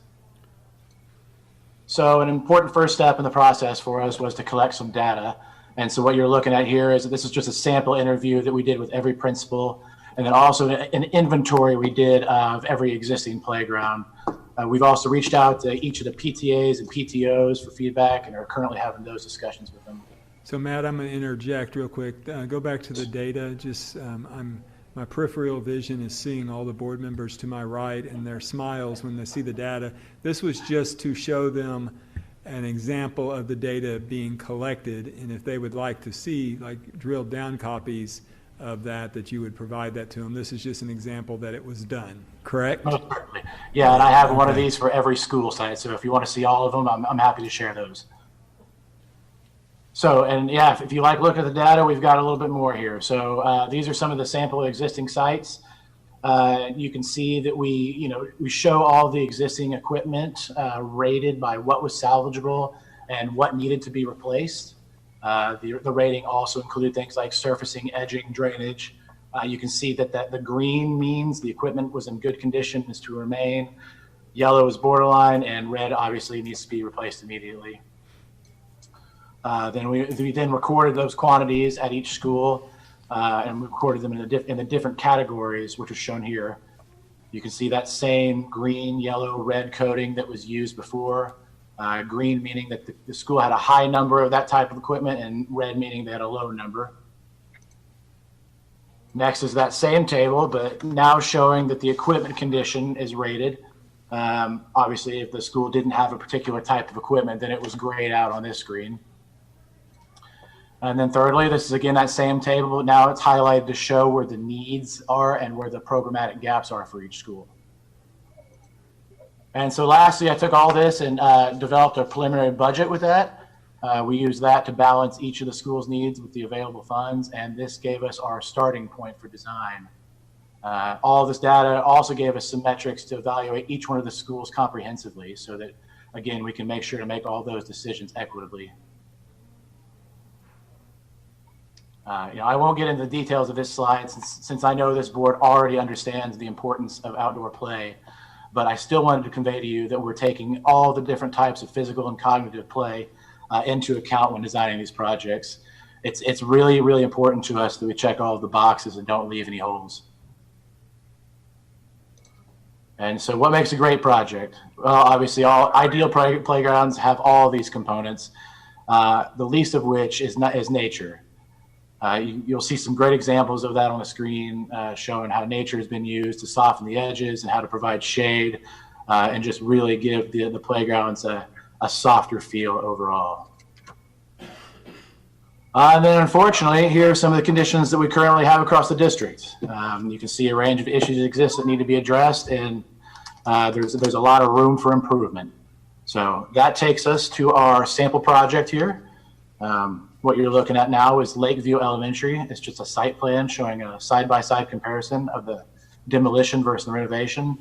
So an important first step in the process for us was to collect some data. And so what you're looking at here is that this is just a sample interview that we did with every principal, and then also an inventory we did of every existing playground. We've also reached out to each of the PTAs and PTOs for feedback and are currently having those discussions with them. So Matt, I'm going to interject real quick. Go back to the data. My peripheral vision is seeing all the board members to my right and their smiles when they see the data. This was just to show them an example of the data being collected, and if they would like to see like drilled down copies of that you would provide that to them. This is just an example that it was done, correct? Most certainly. Yeah, and I have one of these for every school site, so if you want to see all of them, I'm happy to share those. So, and yeah, if you like look at the data, we've got a little bit more here. So these are some of the sample existing sites. You can see that we show all the existing equipment rated by what was salvageable and what needed to be replaced. The rating also included things like surfacing, edging, drainage. You can see that the green means the equipment was in good condition, is to remain. Yellow is borderline, and red obviously needs to be replaced immediately. Then we recorded those quantities at each school, and we recorded them in the different categories, which are shown here. You can see that same green, yellow, red coding that was used before. Green meaning that the school had a high number of that type of equipment, and red meaning they had a low number. Next is that same table, but now showing that the equipment condition is rated. Obviously, if the school didn't have a particular type of equipment, then it was grayed out on this screen. And then thirdly, this is again that same table, but now it's highlighted to show where the needs are and where the programmatic gaps are for each school. And so lastly, I took all this and developed a preliminary budget with that. We used that to balance each of the school's needs with the available funds, and this gave us our starting point for design. All of this data also gave us some metrics to evaluate each one of the schools comprehensively so that, again, we can make sure to make all those decisions equitably. I won't get into the details of this slide since I know this board already understands the importance of outdoor play, but I still wanted to convey to you that we're taking all the different types of physical and cognitive play into account when designing these projects. It's really, really important to us that we check all of the boxes and don't leave any holes. And so what makes a great project? Well, obviously all ideal playgrounds have all these components, the least of which is nature. You'll see some great examples of that on the screen, showing how nature has been used to soften the edges and how to provide shade and just really give the playgrounds a softer feel overall. And then unfortunately, here are some of the conditions that we currently have across the district. You can see a range of issues that exist that need to be addressed, and there's a lot of room for improvement. So that takes us to our sample project here. What you're looking at now is Lakeview Elementary. It's just a site plan showing a side-by-side comparison of the demolition versus the renovation.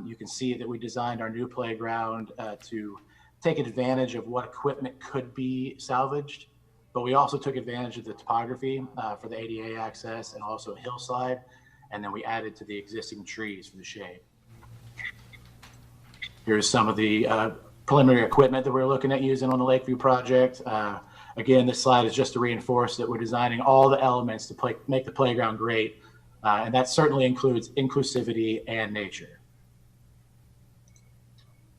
You can see that we designed our new playground to take advantage of what equipment could be salvaged, but we also took advantage of the topography for the ADA access and also a hillside, and then we added to the existing trees for the shade. Here's some of the preliminary equipment that we're looking at using on the Lakeview project. Again, this slide is just to reinforce that we're designing all the elements to make the playground great, and that certainly includes inclusivity and nature.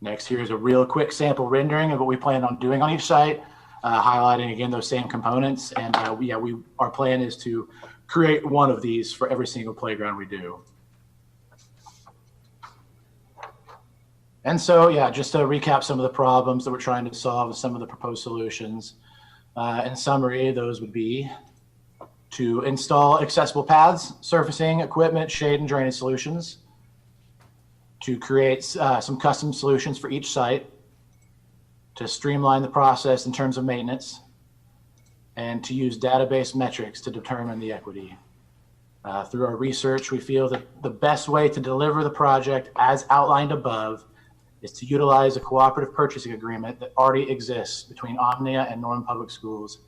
Next, here's a real quick sample rendering of what we plan on doing on each site, highlighting again those same components. And our plan is to create one of these for every single playground we do. And so, just to recap some of the problems that we're trying to solve and some of the proposed solutions. In summary, those would be to install accessible paths, surfacing equipment, shade and drainage solutions, to create some custom solutions for each site, to streamline the process in terms of maintenance, and to use database metrics to determine the equity. Through our research, we feel that the best way to deliver the project as outlined above is to utilize a cooperative purchasing agreement that already exists between Omnia and Norman Public Schools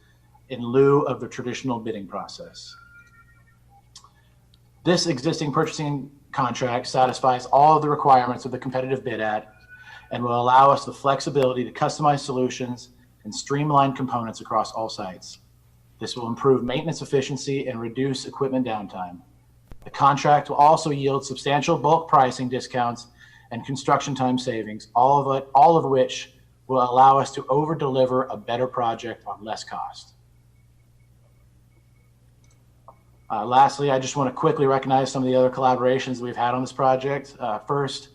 in lieu of the traditional bidding process. This existing purchasing contract satisfies all of the requirements of the competitive bid act and will allow us the flexibility to customize solutions and streamline components across all sites. This will improve maintenance efficiency and reduce equipment downtime. The contract will also yield substantial bulk pricing discounts and construction time savings, all of which will allow us to over-deliver a better project on less cost. Lastly, I just want to quickly recognize some of the other collaborations we've had on this project. First,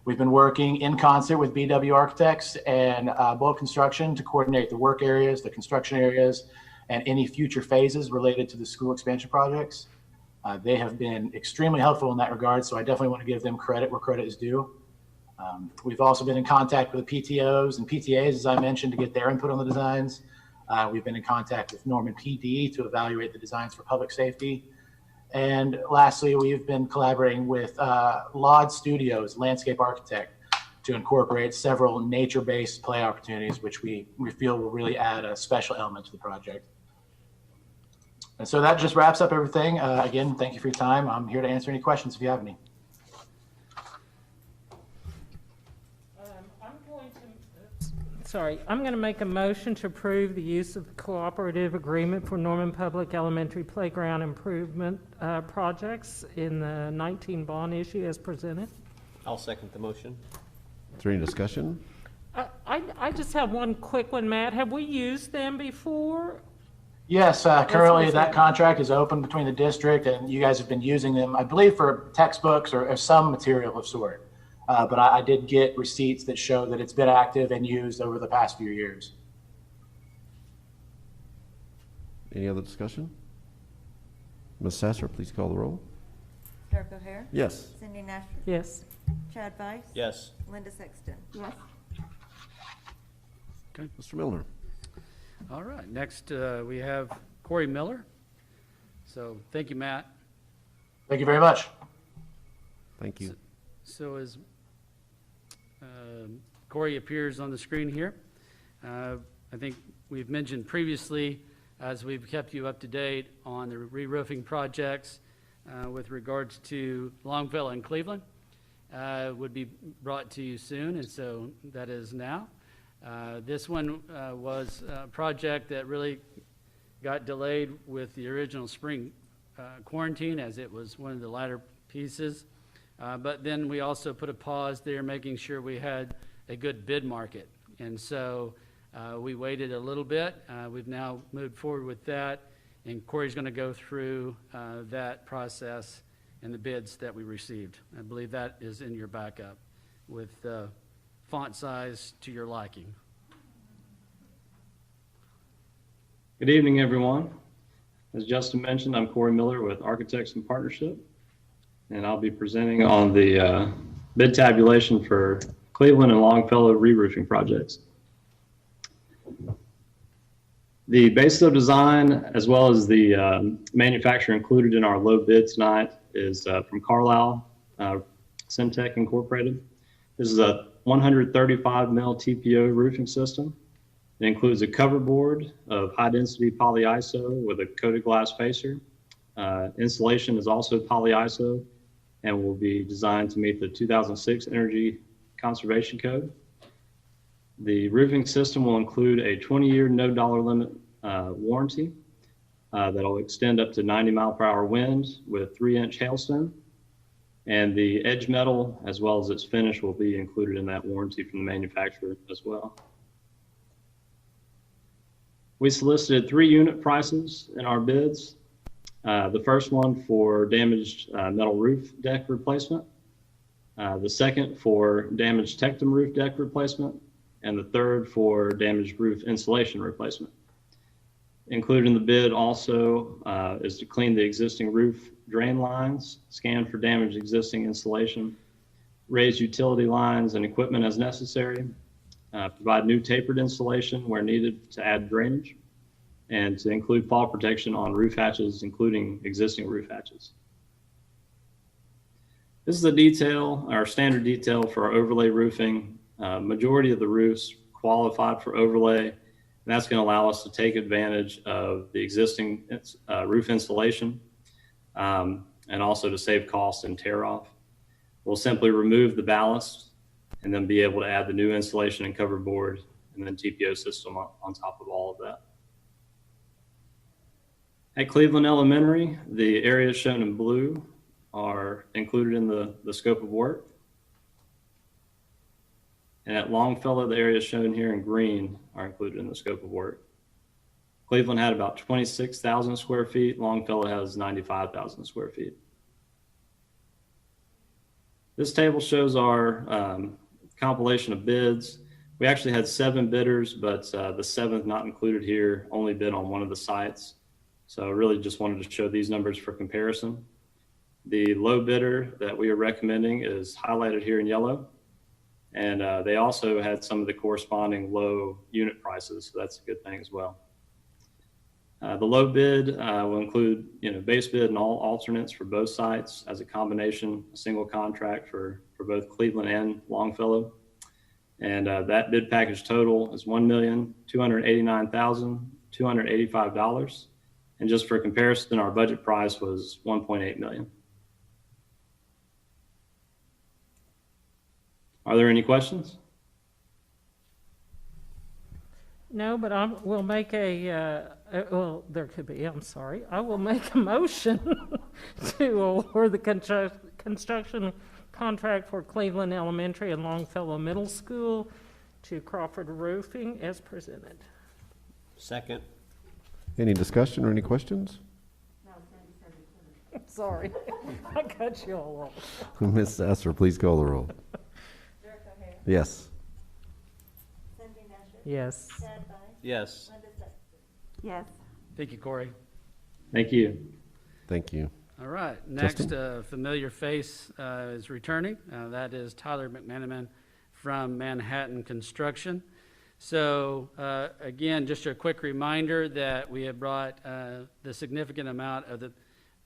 we've been working in concert with BW Architects and Bulk Construction to coordinate the work areas, the construction areas, and any future phases related to the school expansion projects. They have been extremely helpful in that regard, so I definitely want to give them credit where credit is due. We've also been in contact with the PTOs and PTAs, as I mentioned, to get their input on the designs. We've been in contact with Norman PD to evaluate the designs for public safety. And lastly, we've been collaborating with Lod Studios, landscape architect, to incorporate several nature-based play opportunities, which we feel will really add a special element to the project. And so that just wraps up everything. Again, thank you for your time. I'm here to answer any questions if you have any. I'm going to make a motion to approve the use of the cooperative agreement for Norman Public Elementary Playground Improvement projects in the 19 bond issue as presented. I'll second the motion. Is there any discussion? I just have one quick one, Matt. Have we used them before? Yes, currently that contract is open between the district and you guys have been using them, I believe, for textbooks or some material of sort. But I did get receipts that show that it's been active and used over the past few years. Any other discussion? Ms. Sasser, please call the roll. Dirk O'Hare? Yes. Cindy Nasher? Yes. Chad Weiss? Yes. Linda Sexton? Yes. Okay, Mr. Milner. All right, next we have Corey Miller. So thank you, Matt. Thank you very much. Thank you. So as Corey appears on the screen here, I think we've mentioned previously, as we've kept you up to date on the re-roofing projects with regards to Longfellow and Cleveland, would be brought to you soon, and so that is now. This one was a project that really got delayed with the original spring quarantine, as it was one of the latter pieces. But then we also put a pause there, making sure we had a good bid market. And so we waited a little bit. We've now moved forward with that. And Corey's going to go through that process and the bids that we received. I believe that is in your backup with font size to your liking. Good evening, everyone. As Justin mentioned, I'm Corey Miller with Architects in Partnership, and I'll be presenting on the bid tabulation for Cleveland and Longfellow re-roofing projects. The base of design, as well as the manufacturer included in our low bid tonight, is from Carlisle Syntec Incorporated. This is a 135 mil TPO roofing system. It includes a cover board of high-density polyiso with a coated glass facer. Insulation is also polyiso and will be designed to meet the 2006 Energy Conservation Code. The roofing system will include a 20-year no dollar limit warranty that'll extend up to 90 mile per hour wind with 3-inch hailstone. And the edge metal, as well as its finish, will be included in that warranty from the manufacturer as well. We solicited 3 unit prices in our bids. The first one for damaged metal roof deck replacement, the second for damaged Tectum roof deck replacement, and the third for damaged roof insulation replacement. Included in the bid also is to clean the existing roof drain lines, scan for damaged existing insulation, raise utility lines and equipment as necessary, provide new tapered insulation where needed to add drainage, and to include fall protection on roof hatches, including existing roof hatches. This is a detail, our standard detail for our overlay roofing. Majority of the roofs qualified for overlay, and that's going to allow us to take advantage of the existing roof insulation and also to save costs and tear off. We'll simply remove the ballast and then be able to add the new insulation and cover board and then TPO system on top of all of that. At Cleveland Elementary, the areas shown in blue are included in the scope of work. And at Longfellow, the areas shown here in green are included in the scope of work. Cleveland had about 26,000 square feet. Longfellow has 95,000 square feet. This table shows our compilation of bids. We actually had 7 bidders, but the 7th not included here only bid on one of the sites. So I really just wanted to show these numbers for comparison. The low bidder that we are recommending is highlighted here in yellow. And they also had some of the corresponding low unit prices, so that's a good thing as well. The low bid will include, base bid and all alternates for both sites as a combination, a single contract for both Cleveland and Longfellow. And that bid package total is $1,289,285. And just for comparison, our budget price was $1.8 million. Are there any questions? No, but I will make well, there could be, I'm sorry. I will make a motion to award the construction contract for Cleveland Elementary and Longfellow Middle School to Crawford Roofing as presented. Second. Any discussion or any questions? Sorry, I cut you all off. Ms. Sasser, please call the roll. Yes. Yes. Yes. Yes. Thank you, Corey. Thank you. Thank you. All right. Next, Justin? familiar face is returning. That is Tyler McManaman from Manhattan Construction. So again, just a quick reminder that we have brought the significant amount of the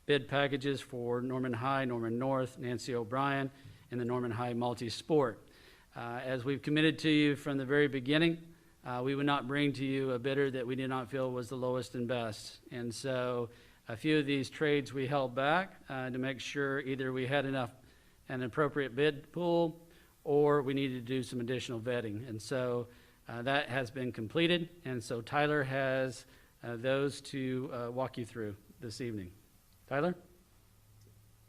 bid packages for Norman High, Norman North, Nancy O'Brien, and the Norman High Multi-Sport. As we've committed to you from the very beginning, we would not bring to you a bidder that we did not feel was the lowest and best. And so a few of these trades we held back to make sure either we had an appropriate bid pool or we needed to do some additional vetting. And so that has been completed. And so Tyler has those to walk you through this evening. Tyler?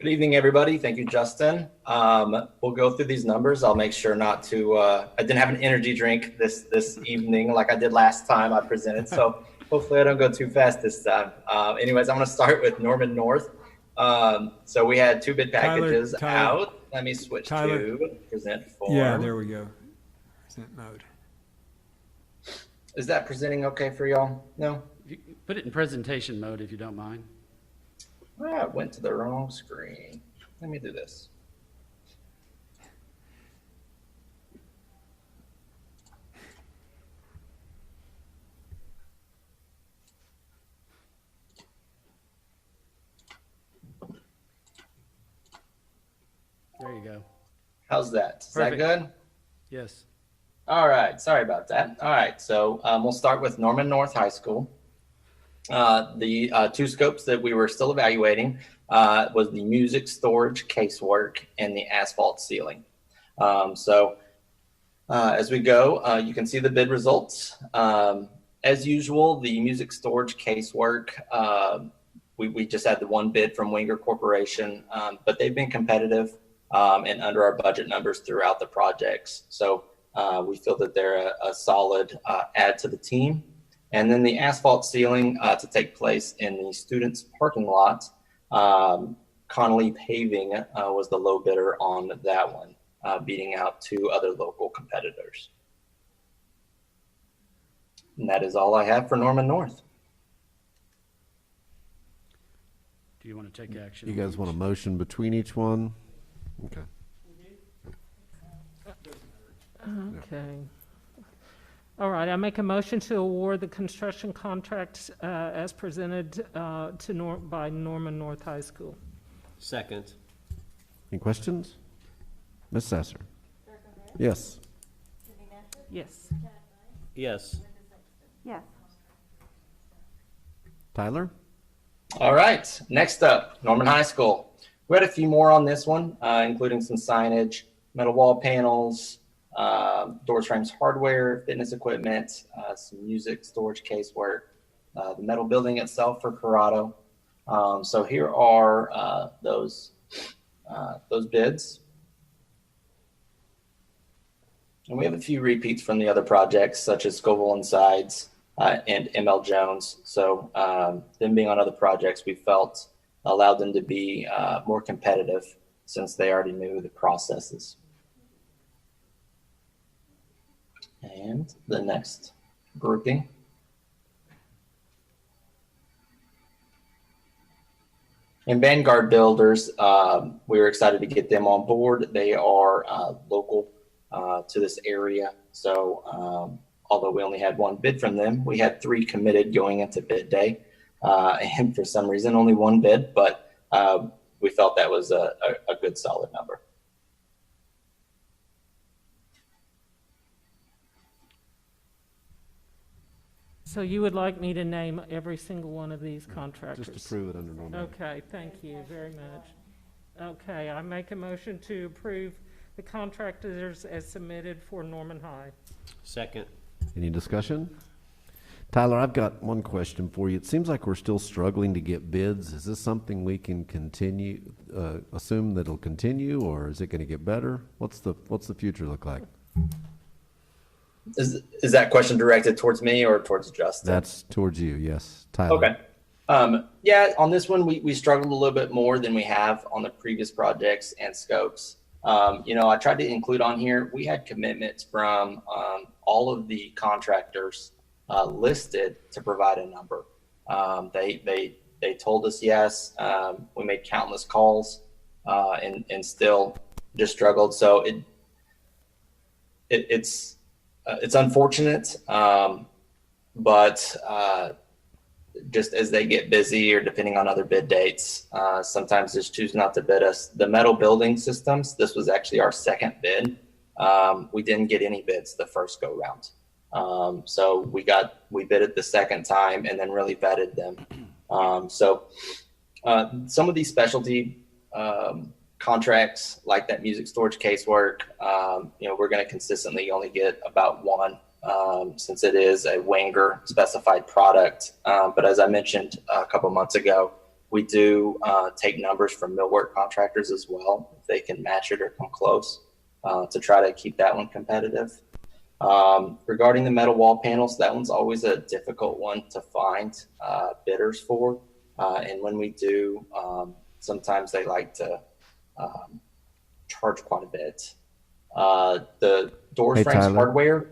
Good evening, everybody. Thank you, Justin. We'll go through these numbers. I'll make sure not to, I didn't have an energy drink this evening like I did last time I presented. So Hopefully I don't go too fast this time. Anyways, I'm going to start with Norman North. So we had 2 bid packages out. Let me switch to present form. Yeah, there we go. Present mode. Is that presenting okay for y'all? No? Put it in presentation mode if you don't mind. I went to the wrong screen. Let me do this. There you go. How's that? Is Perfect. that good? Yes. All right. Sorry about that. All right. So we'll start with Norman North High School. The 2 scopes that we were still evaluating was the music storage casework and the asphalt ceiling. As we go, you can see the bid results. As usual, the music storage casework, we just had the 1 bid from Winger Corporation, but they've been competitive and under our budget numbers throughout the projects. So we feel that they're a solid add to the team. And then the asphalt ceiling to take place in the students' parking lot. Connolly Paving was the low bidder on that one, beating out 2 other local competitors. And that is all I have for Norman North. Do you want to take action? You guys want a motion between each one? Okay. Okay. All right, I make a motion to award the construction contract as presented by Norman North High School. Second. Any questions? Ms. Sasser? Yes. Yes. Yes. Yes. Tyler? All right, next up, Norman High School. We had a few more on this one, including some signage, metal wall panels, doors, frames, hardware, fitness equipment, some music storage casework, the metal building itself for Corrado. So here are those bids. And we have a few repeats from the other projects, such as Scoville and Sides and ML Jones. So them being on other projects, we felt allowed them to be more competitive since they already knew the processes. And the next grouping. And Vanguard Builders, we were excited to get them on board. They are local to this area. So although we only had 1 bid from them, we had 3 committed going into bid day. And for some reason, only 1 bid, but we felt that was a good solid number. So you would like me to name every single one of these contractors? Just approve it under Norman. Okay, thank you very much. Okay, I make a motion to approve the contractors as submitted for Norman High. Second. Any discussion? Tyler, I've got one question for you. It seems like we're still struggling to get bids. Is this something we can continue, assume that it'll continue, or is it going to get better? What's the future look like? Is that question directed towards me or towards Justin? That's towards you, yes. Tyler. Okay. Yeah, on this one, we struggled a little bit more than we have on the previous projects and scopes. I tried to include on here, we had commitments from all of the contractors listed to provide a number. They told us yes. We made countless calls and still just struggled. So it's unfortunate, but just as they get busy or depending on other bid dates, sometimes just choose not to bid us. The metal building systems, this was actually our 2nd bid. We didn't get any bids the first go round. So we bid it the 2nd time and then really vetted them. Some of these specialty contracts like that music storage casework, we're going to consistently only get about 1 since it is a Wenger specified product. But as I mentioned a couple months ago, we do take numbers from millwork contractors as well, if they can match it or come close, to try to keep that one competitive. Regarding the metal wall panels, that one's always a difficult one to find bidders for. And when we do, sometimes they like to charge quite a bit. The door Hey, frames Tyler. hardware,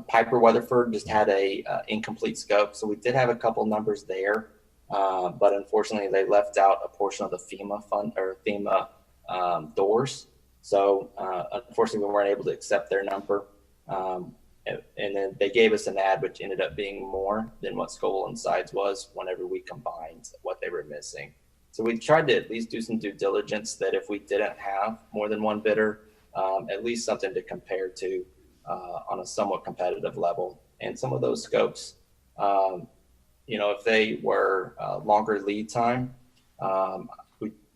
Piper Weatherford just had a incomplete scope, so we did have a couple numbers there, but unfortunately they left out a portion of the FEMA fund or FEMA doors. So unfortunately we weren't able to accept their number. And then they gave us an ad which ended up being more than what Scoville and Sides was whenever we combined what they were missing. So we tried to at least do some due diligence that if we didn't have more than one bidder, at least something to compare to on a somewhat competitive level. And some of those scopes, if they were longer lead time,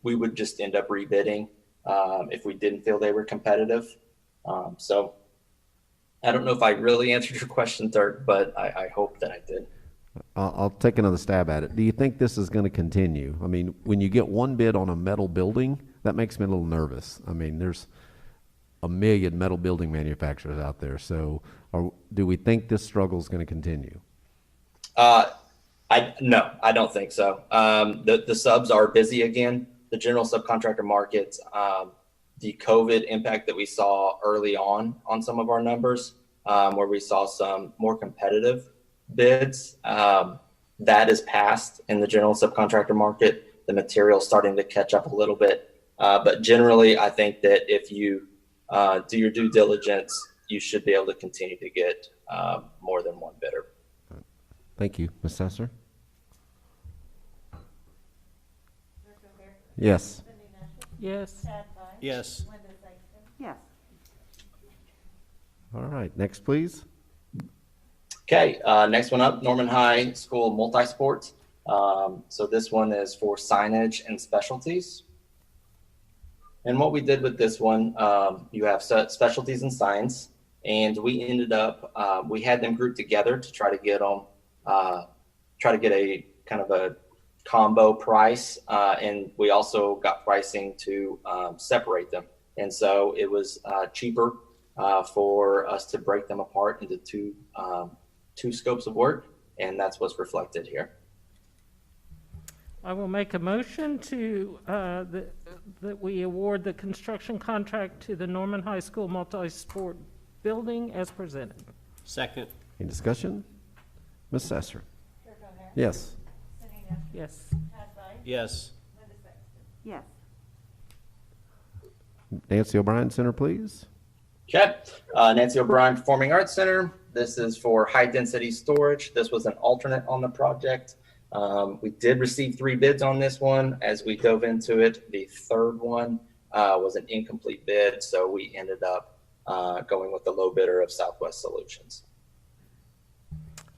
we would just end up rebidding if we didn't feel they were competitive. So I don't know if I really answered your question, Dirk, but I hope that I did. I'll take another stab at it. Do you think this is going to continue? I mean, when you get one bid on a metal building, that makes me a little nervous. I mean, there's a million metal building manufacturers out there. So do we think this struggle is going to continue? No, I don't think so. The subs are busy again. The general subcontractor market, the COVID impact that we saw early on some of our numbers, where we saw some more competitive bids, that is passed in the general subcontractor market. The material starting to catch up a little bit. But generally, I think that if you do your due diligence, you should be able to continue to get more than one bidder. Thank you. Ms. Sasser? Yes. Yes. Yes. Yes. All right. Next, please. Okay, next one up, Norman High School Multisport. So this one is for signage and specialties. And what we did with this one, you have specialties and signs, and we ended up, we had them grouped together to try to get them, try to get a kind of a combo price, and we also got pricing to separate them. And so it was cheaper for us to break them apart into two scopes of work, and that's what's reflected here. I will make a motion to, that we award the construction contract to the Norman High School multi-sport building as presented. Second. Any discussion? Ms. Sasser? Yes. Yes. Yes. Yes. Nancy O'Brien Center, please. Okay, Nancy O'Brien Performing Arts Center. This is for high density storage. This was an alternate on the project. We did receive 3 bids on this one. As we dove into it, the third one was an incomplete bid, so we ended up going with the low bidder of Southwest Solutions.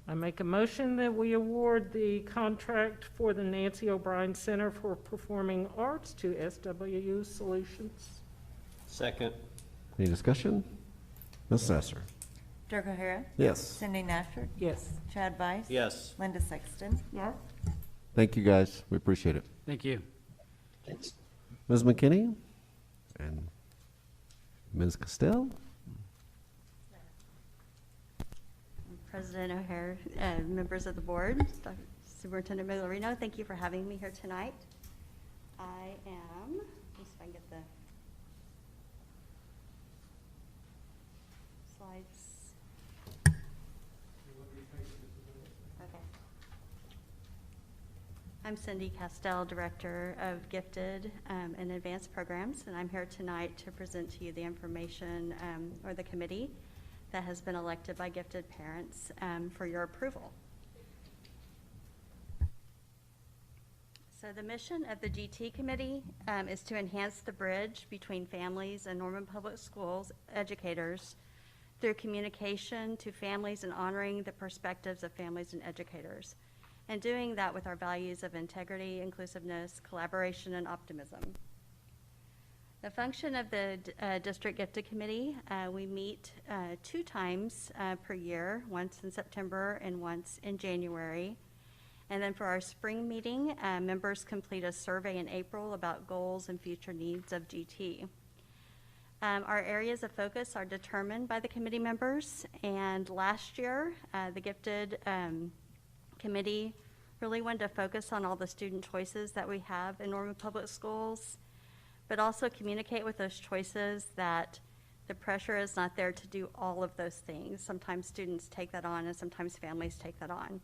I make a motion that we award the contract for the Nancy O'Brien Center for Performing Arts to SWU Solutions. Second. Any discussion? Ms. Sasser? Dirk O'Hara? Yes. Cindy Nashford? Yes. Chad Weiss? Yes. Linda Sexton? Yes. Thank you, guys. We appreciate it. Thank you. Thanks. Ms. McKinney and Ms. Castell? President O'Hare, members of the board, Dr. Superintendent Migliorino, thank you for having me here tonight. I am, let's see if I can get the slides. Okay. I'm Cindy Castell, Director of Gifted and Advanced Programs, and I'm here tonight to present to you the information or the committee that has been elected by gifted parents for your approval. So the mission of the GT Committee is to enhance the bridge between families and Norman Public Schools educators through communication to families and honoring the perspectives of families and educators, and doing that with our values of integrity, inclusiveness, collaboration, and optimism. The function of the District Gifted Committee, we meet 2 times per year, once in September and once in January. And then for our spring meeting, members complete a survey in April about goals and future needs of GT. Our areas of focus are determined by the committee members, and last year, the gifted committee really wanted to focus on all the student choices that we have in Norman Public Schools, but also communicate with those choices that the pressure is not there to do all of those things. Sometimes students take that on, and sometimes families take that on.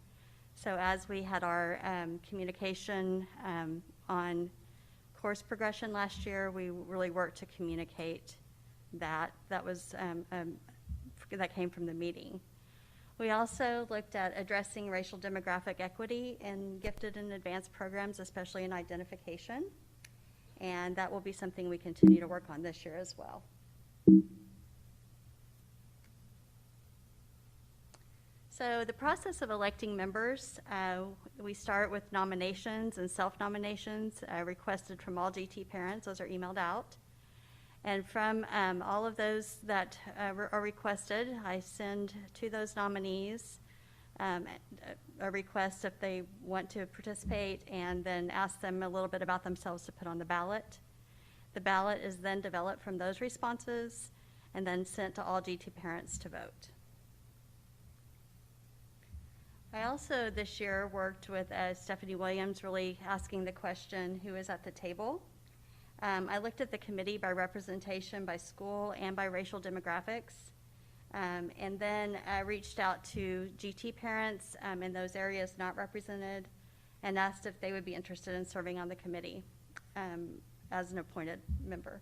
So as we had our communication on course progression last year, we really worked to communicate that. That came from the meeting. We also looked at addressing racial demographic equity in gifted and advanced programs, especially in identification. And that will be something we continue to work on this year as well. So the process of electing members, we start with nominations and self-nominations requested from all GT parents. Those are emailed out. And from all of those that are requested, I send to those nominees a request if they want to participate, and then ask them a little bit about themselves to put on the ballot. The ballot is then developed from those responses and then sent to all GT parents to vote. I also this year worked with Stephanie Williams, really asking the question, who is at the table? I looked at the committee by representation, by school, and by racial demographics. And then I reached out to GT parents in those areas not represented and asked if they would be interested in serving on the committee as an appointed member.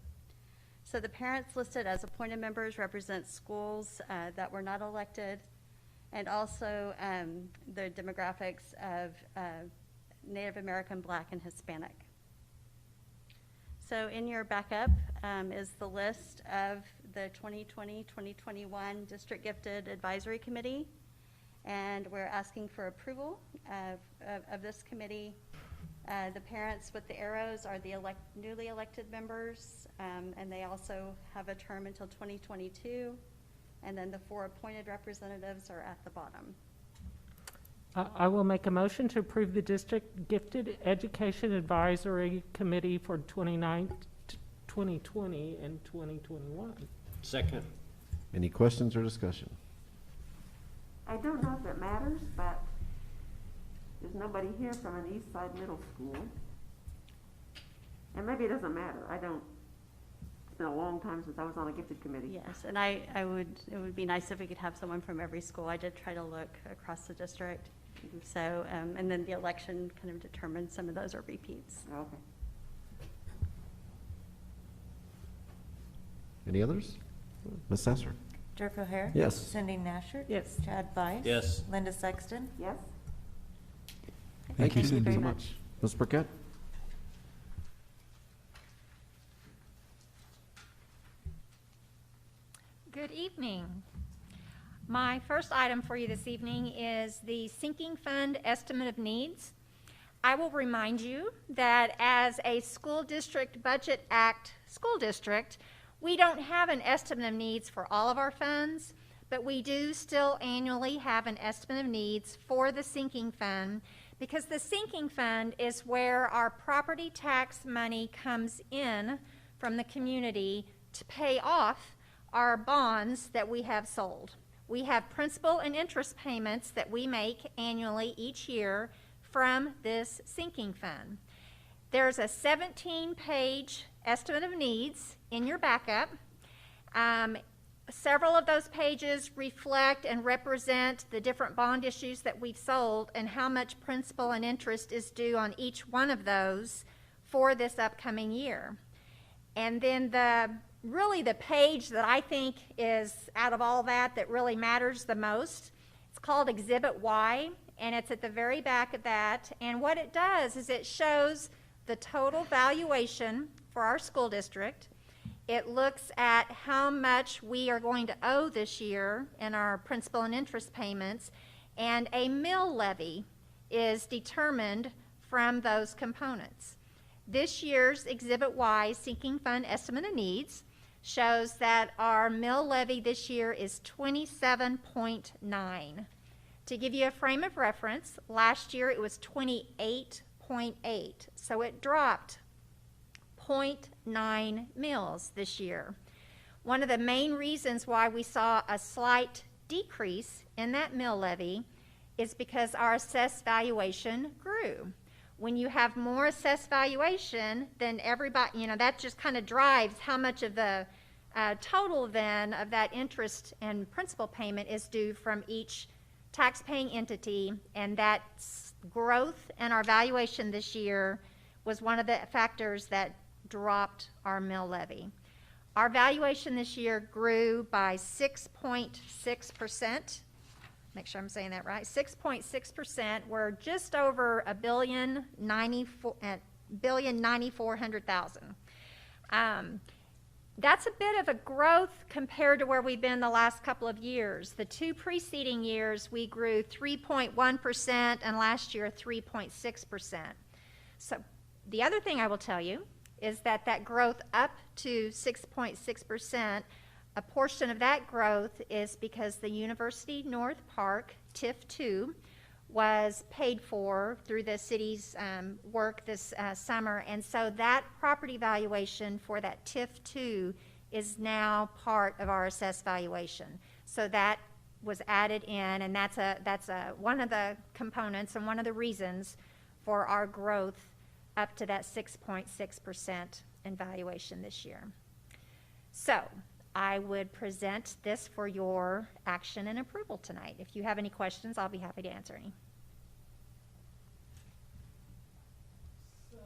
So the parents listed as appointed members represent schools that were not elected, and also the demographics of Native American, Black, and Hispanic. So in your backup is the list of the 2020-2021 District Gifted Advisory Committee, and we're asking for approval of this committee. The parents with the arrows are the newly elected members, and they also have a term until 2022, and then the 4 appointed representatives are at the bottom. I will make a motion to approve the District Gifted Education Advisory Committee for 2020 and 2021. Second. Any questions or discussion? I don't know if it matters, but there's nobody here from an East Side Middle School. And maybe it doesn't matter. It's been a long time since I was on a gifted committee. Yes, and it would be nice if we could have someone from every school. I did try to look across the district. So, and then the election kind of determined some of those are repeats. Okay. Any others? Ms. Sasser? Dirk O'Hare? Yes. Cindy Nashert? Yes. Chad Bice? Yes. Linda Sexton? Yes? Thank you, Cindy. very so much. Ms. Burkett? Good evening. My first item for you this evening is the sinking fund estimate of needs. I will remind you that as a school district budget act school district, we don't have an estimate of needs for all of our funds, but we do still annually have an estimate of needs for the sinking fund, because the sinking fund is where our property tax money comes in from the community to pay off our bonds that we have sold. We have principal and interest payments that we make annually each year from this sinking fund. There's a 17-page estimate of needs in your backup. Several of those pages reflect and represent the different bond issues that we've sold and how much principal and interest is due on each one of those for this upcoming year. And then really the page that I think is, out of all that really matters the most, it's called Exhibit Y, and it's at the very back of that. And what it does is it shows the total valuation for our school district. It looks at how much we are going to owe this year in our principal and interest payments, and a mill levy is determined from those components. This year's Exhibit Y sinking fund estimate of needs shows that our mill levy this year is 27.9. To give you a frame of reference, last year it was 28.8, so it dropped 0.9 mills this year. One of the main reasons why we saw a slight decrease in that mill levy is because our assessed valuation grew. When you have more assessed valuation, then everybody, that just kind of drives how much of the total then of that interest and principal payment is due from each tax-paying entity, and that growth in our valuation this year was one of the factors that dropped our mill levy. Our valuation this year grew by 6.6%. Make sure I'm saying that right. 6.6%. We're just over $1,094,000. That's a bit of a growth compared to where we've been the last couple of years. The two preceding years, we grew 3.1%, and last year 3.6%. So the other thing I will tell you is that growth up to 6.6%, a portion of that growth is because the University North Park TIF 2 was paid for through the city's work this summer, and so that property valuation for that TIF 2 is now part of our assessed valuation. So that was added in, and that's one of the components and one of the reasons for our growth up to that 6.6% in valuation this year. So I would present this for your action and approval tonight. If you have any questions, I'll be happy to answer any. So,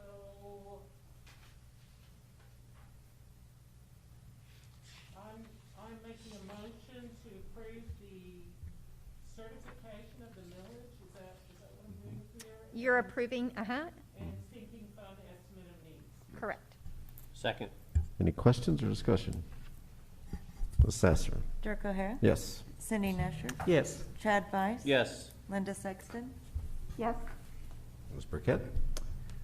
I'm making a motion to approve the certification of the millage. Is that what I'm doing here? You're approving, And sinking fund estimate of needs. correct. Second. Any questions or discussion? Assessor. Dirk O'Hara? Yes. Cindy Nesher? Yes. Chad Weiss? Yes. Linda Sexton? Yes. Ms. Burkett?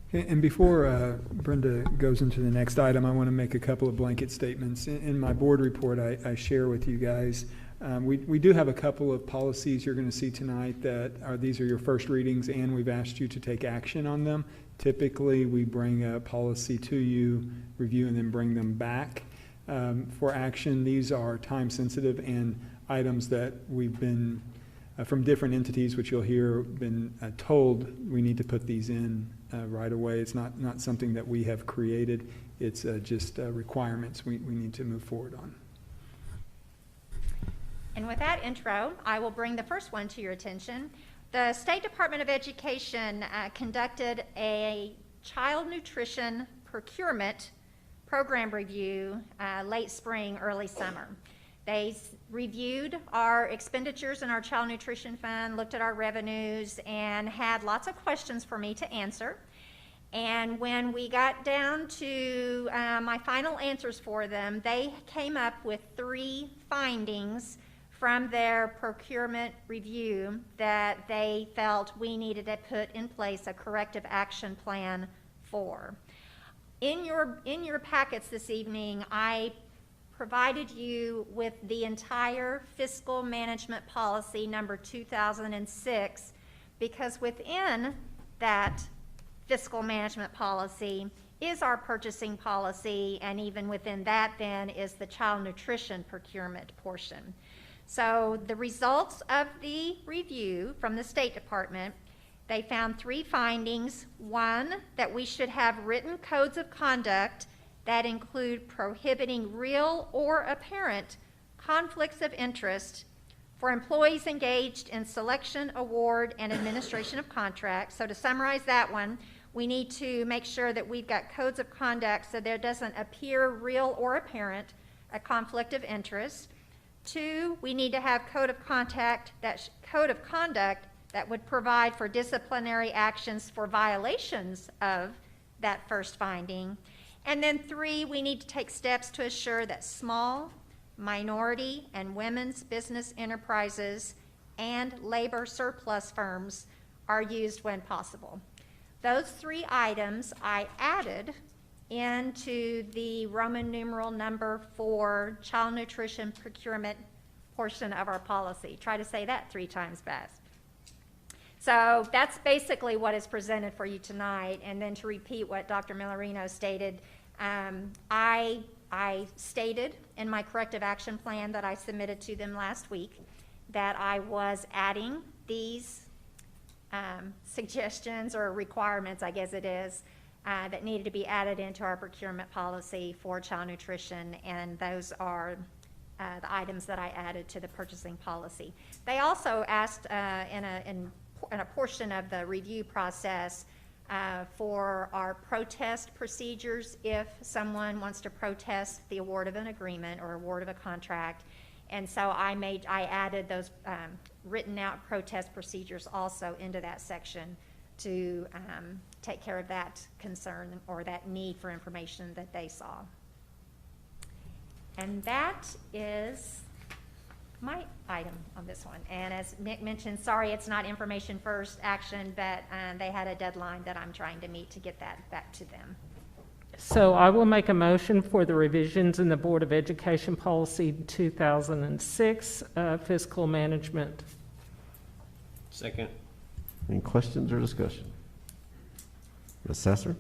Okay, and before Brenda goes into the next item, I want to make a couple of blanket statements. In my board report, I share with you guys, we do have a couple of policies you're going to see tonight these are your first readings, and we've asked you to take action on them. Typically, we bring a policy to you, review, and then bring them back for action. These are time sensitive and items that we've been, from different entities, which you'll hear, been told we need to put these in right away. It's not something that we have created. It's just requirements we need to move forward on. And with that intro, I will bring the first one to your attention. The State Department of Education conducted a child nutrition procurement program review late spring, early summer. They reviewed our expenditures in our child nutrition fund, looked at our revenues, and had lots of questions for me to answer. And when we got down to my final answers for them, they came up with 3 findings from their procurement review that they felt we needed to put in place a corrective action plan for. In your packets this evening, I provided you with the entire fiscal management policy number 2006, because within that fiscal management policy is our purchasing policy, and even within that then is the child nutrition procurement portion. So the results of the review from the State Department, they found 3 findings. 1, that we should have written codes of conduct that include prohibiting real or apparent conflicts of interest for employees engaged in selection, award, and administration of contracts. So to summarize that one, we need to make sure that we've got codes of conduct so there doesn't appear real or apparent a conflict of interest. 2, we need to have code of conduct that would provide for disciplinary actions for violations of that first finding. And then 3, we need to take steps to assure that small, minority, and women's business enterprises and labor surplus firms are used when possible. Those 3 items I added into the Roman numeral number 4 child nutrition procurement portion of our policy. Try to say that 3 times fast. So that's basically what is presented for you tonight. And then to repeat what Dr. Millerino stated, I I stated in my corrective action plan that I submitted to them last week that I was adding these suggestions or requirements, I guess it is, that needed to be added into our procurement policy for child nutrition, and those are the items that I added to the purchasing policy. They also asked in a portion of the review process for our protest procedures if someone wants to protest the award of an agreement or award of a contract. And so I added those written out protest procedures also into that section to take care of that concern or that need for information that they saw. And that is my item on this one. And as Mick mentioned, sorry it's not information first action, but they had a deadline that I'm trying to meet to get that back to them. So I will make a motion for the revisions in the Board of Education Policy 2006, fiscal management. Second. Any questions or discussion? Assessor?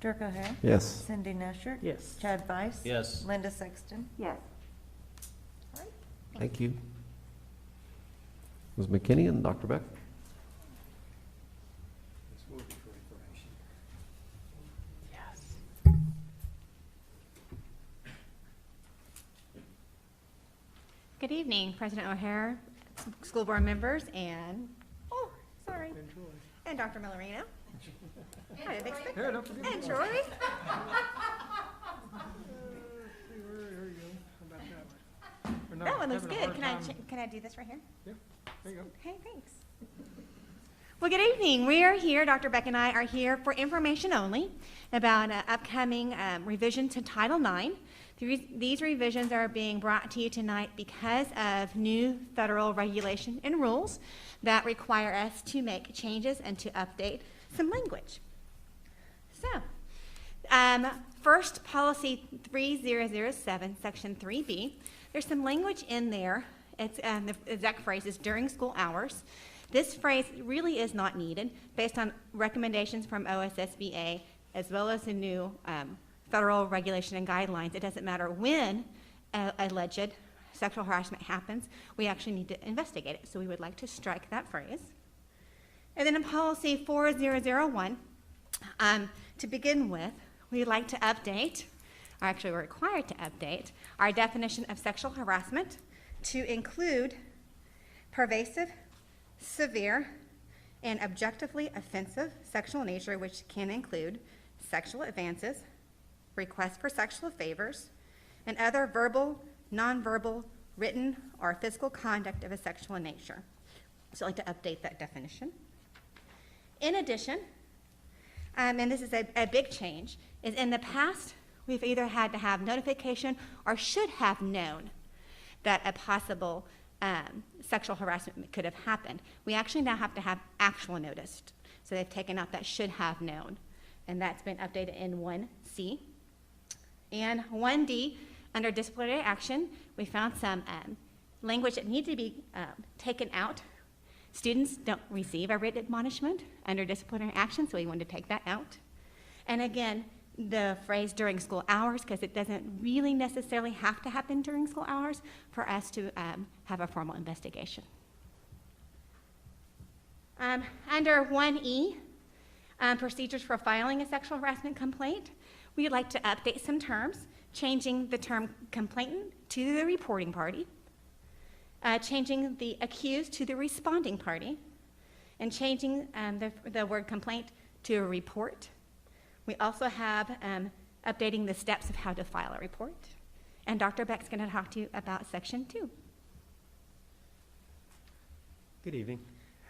Dirk O'Hara? Yes. Cindy Nesher? Yes. Chad Weiss? Yes. Linda Sexton? Yes. Thank you. Ms. McKinney and Dr. Beck? Good evening, President O'Hara, school board members, and, and Dr. Millerino. I didn't expect that. And Troy. That one looks good. Can I do this right here? Yeah, there you go. Okay, thanks. Well, good evening. We are here, Dr. Beck and I are here for information only about an upcoming revision to Title IX. These revisions are being brought to you tonight because of new federal regulation and rules that require us to make changes and to update some language. So, first, policy 3007, section 3B. There's some language in there. It's the exact phrase is during school hours. This phrase really is not needed based on recommendations from OSSBA as well as the new federal regulation and guidelines. It doesn't matter when alleged sexual harassment happens, we actually need to investigate it. So we would like to strike that phrase. And then in policy 4001, to begin with, we'd like to update, or actually we're required to update, our definition of sexual harassment to include pervasive, severe, and objectively offensive sexual nature, which can include sexual advances, requests for sexual favors, and other verbal, nonverbal, written, or physical conduct of a sexual nature. So I'd like to update that definition. In addition, and this is a big change, is in the past, we've either had to have notification or should have known that a possible sexual harassment could have happened. We actually now have to have actual notice. So they've taken out that should have known, and that's been updated in 1C. And 1D, under disciplinary action, we found some language that needed to be taken out. Students don't receive a written admonishment under disciplinary action, so we wanted to take that out. And again, the phrase during school hours, because it doesn't really necessarily have to happen during school hours for us to have a formal investigation. Under 1E, procedures for filing a sexual harassment complaint, we'd like to update some terms, changing the term complainant to the reporting party, changing the accused to the responding party, and changing the word complaint to a report. We also have updating the steps of how to file a report. And Dr. Beck's going to talk to you about Section 2. Good evening.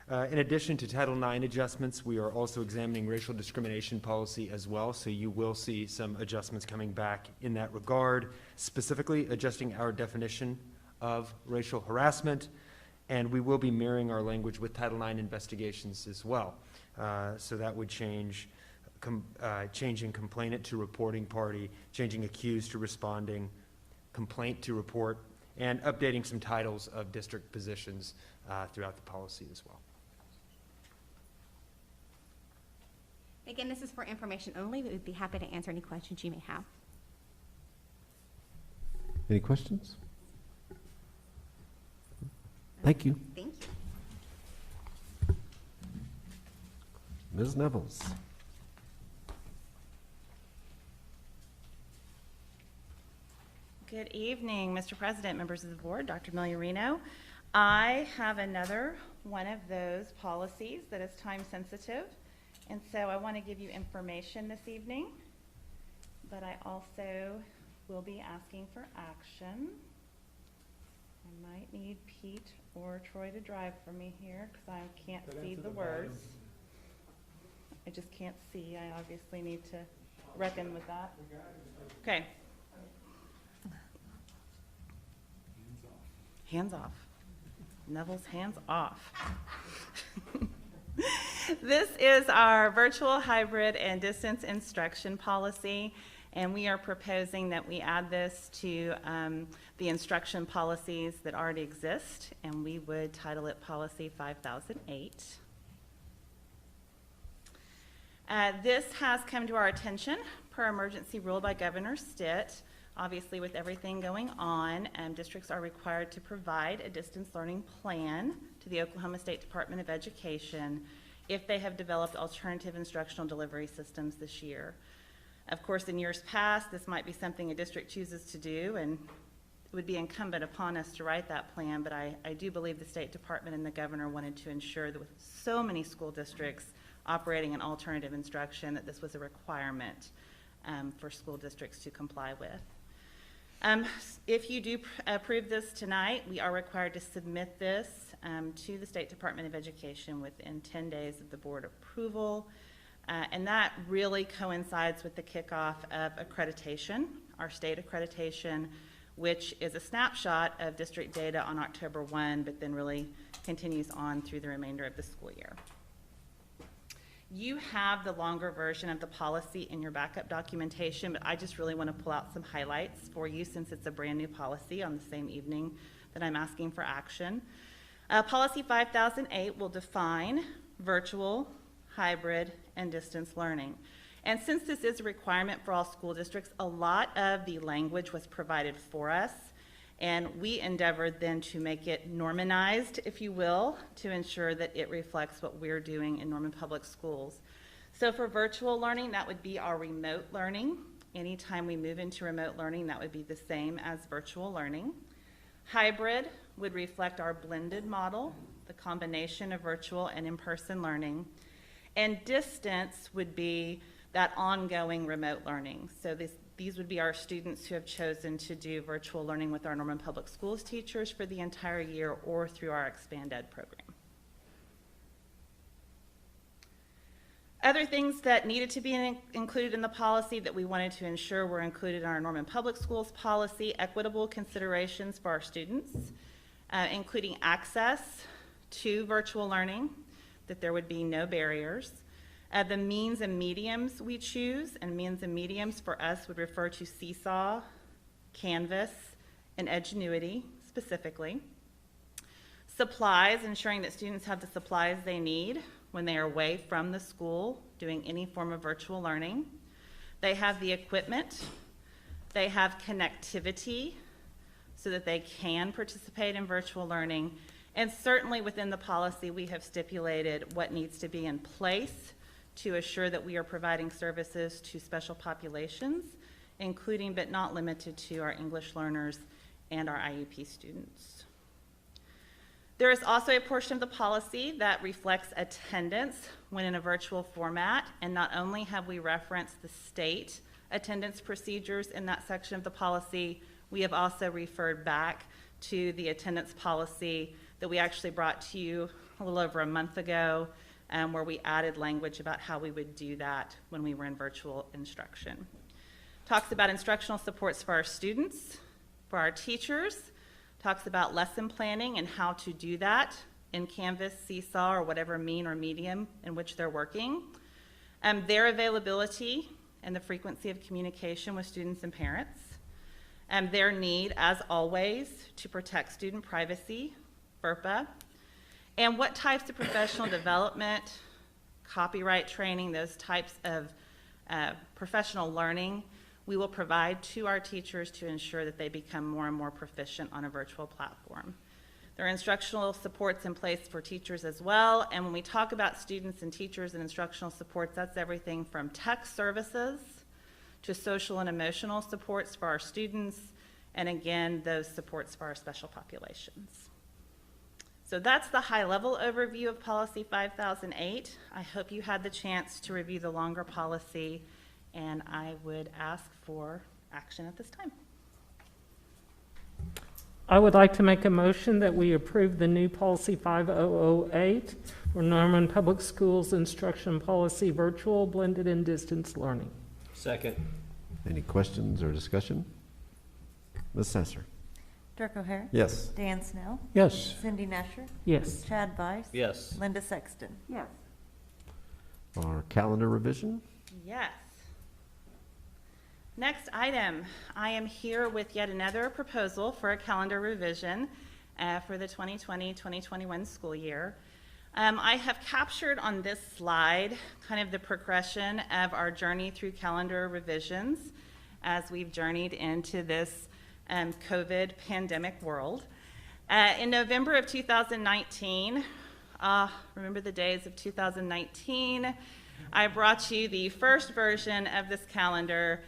In addition to Title IX adjustments, we are also examining racial discrimination policy as well, so you will see some adjustments coming back in that regard, specifically adjusting our definition of racial harassment, and we will be mirroring our language with Title IX investigations as well. So that would change, changing complainant to reporting party, changing accused to responding, complaint to report, and updating some titles of district positions throughout the policy as well. Again, this is for information only. We would be happy to answer any questions you may have. Any questions? Thank you. Thank you. Ms. Nevels. Good evening, Mr. President, members of the board, Dr. Migliorino. I have another one of those policies that is time sensitive, and so I want to give you information this evening, but I also will be asking for action. I might need Pete or Troy to drive for me here because I can't see the words. I just can't see. I obviously need to reckon with that. Okay. Hands off. Neville's hands off. This is our virtual, hybrid, and distance instruction policy, and we are proposing that we add this to the instruction policies that already exist, and we would title it Policy 5008. This has come to our attention per emergency rule by Governor Stitt. Obviously, with everything going on, districts are required to provide a distance learning plan to the Oklahoma State Department of Education if they have developed alternative instructional delivery systems this year. Of course, in years past, this might be something a district chooses to do, and it would be incumbent upon us to write that plan, but I do believe the State Department and the governor wanted to ensure that with so many school districts operating an alternative instruction, that this was a requirement for school districts to comply with. If you do approve this tonight, we are required to submit this to the State Department of Education within 10 days of the board approval. And that really coincides with the kickoff of accreditation, our state accreditation, which is a snapshot of district data on October 1, but then really continues on through the remainder of the school year. You have the longer version of the policy in your backup documentation, but I just really want to pull out some highlights for you since it's a brand new policy on the same evening that I'm asking for action. Policy 5008 will define virtual, hybrid, and distance learning. And since this is a requirement for all school districts, a lot of the language was provided for us, and we endeavored then to make it Normanized, if you will, to ensure that it reflects what we're doing in Norman Public Schools. So for virtual learning, that would be our remote learning. Anytime we move into remote learning, that would be the same as virtual learning. Hybrid would reflect our blended model, the combination of virtual and in-person learning. And distance would be that ongoing remote learning. So these would be our students who have chosen to do virtual learning with our Norman Public Schools teachers for the entire year or through our Expand Ed program. Other things that needed to be included in the policy that we wanted to ensure were included in our Norman Public Schools policy: equitable considerations for our students, including access to virtual learning, that there would be no barriers. The means and mediums we choose, and means and mediums for us would refer to Seesaw, Canvas, and Edgenuity specifically. Supplies, ensuring that students have the supplies they need when they are away from the school doing any form of virtual learning. They have the equipment. They have connectivity so that they can participate in virtual learning. And certainly within the policy, we have stipulated what needs to be in place to assure that we are providing services to special populations, including but not limited to our English learners and our IEP students. There is also a portion of the policy that reflects attendance when in a virtual format, and not only have we referenced the state attendance procedures in that section of the policy, we have also referred back to the attendance policy that we actually brought to you a little over a month ago, where we added language about how we would do that when we were in virtual instruction. Talks about instructional supports for our students, for our teachers, talks about lesson planning and how to do that in Canvas, Seesaw, or whatever mean or medium in which they're working. Their availability and the frequency of communication with students and parents. Their need, as always, to protect student privacy, FERPA, and what types of professional development, copyright training, those types of professional learning we will provide to our teachers to ensure that they become more and more proficient on a virtual platform. There are instructional supports in place for teachers as well, and when we talk about students and teachers and instructional supports, that's everything from tech services to social and emotional supports for our students, and again, those supports for our special populations. So that's the high-level overview of Policy 5008. I hope you had the chance to review the longer policy, and I would ask for action at this time. I would like to make a motion that we approve the new Policy 5008 for Norman Public Schools Instruction Policy Virtual, Blended, and Distance Learning. Second. Any questions or discussion? Ms. Sasser. Dirk O'Hare? Yes. Dan Snell? Yes. Cindy Nasher? Yes. Chad Weiss? Yes. Linda Sexton? Yes. Our calendar revision? Yes. Next item, I am here with yet another proposal for a calendar revision for the 2020-2021 school year. I have captured on this slide kind of the progression of our journey through calendar revisions as we've journeyed into this COVID pandemic world. In November of 2019, remember the days of 2019, I brought you the first version of this calendar,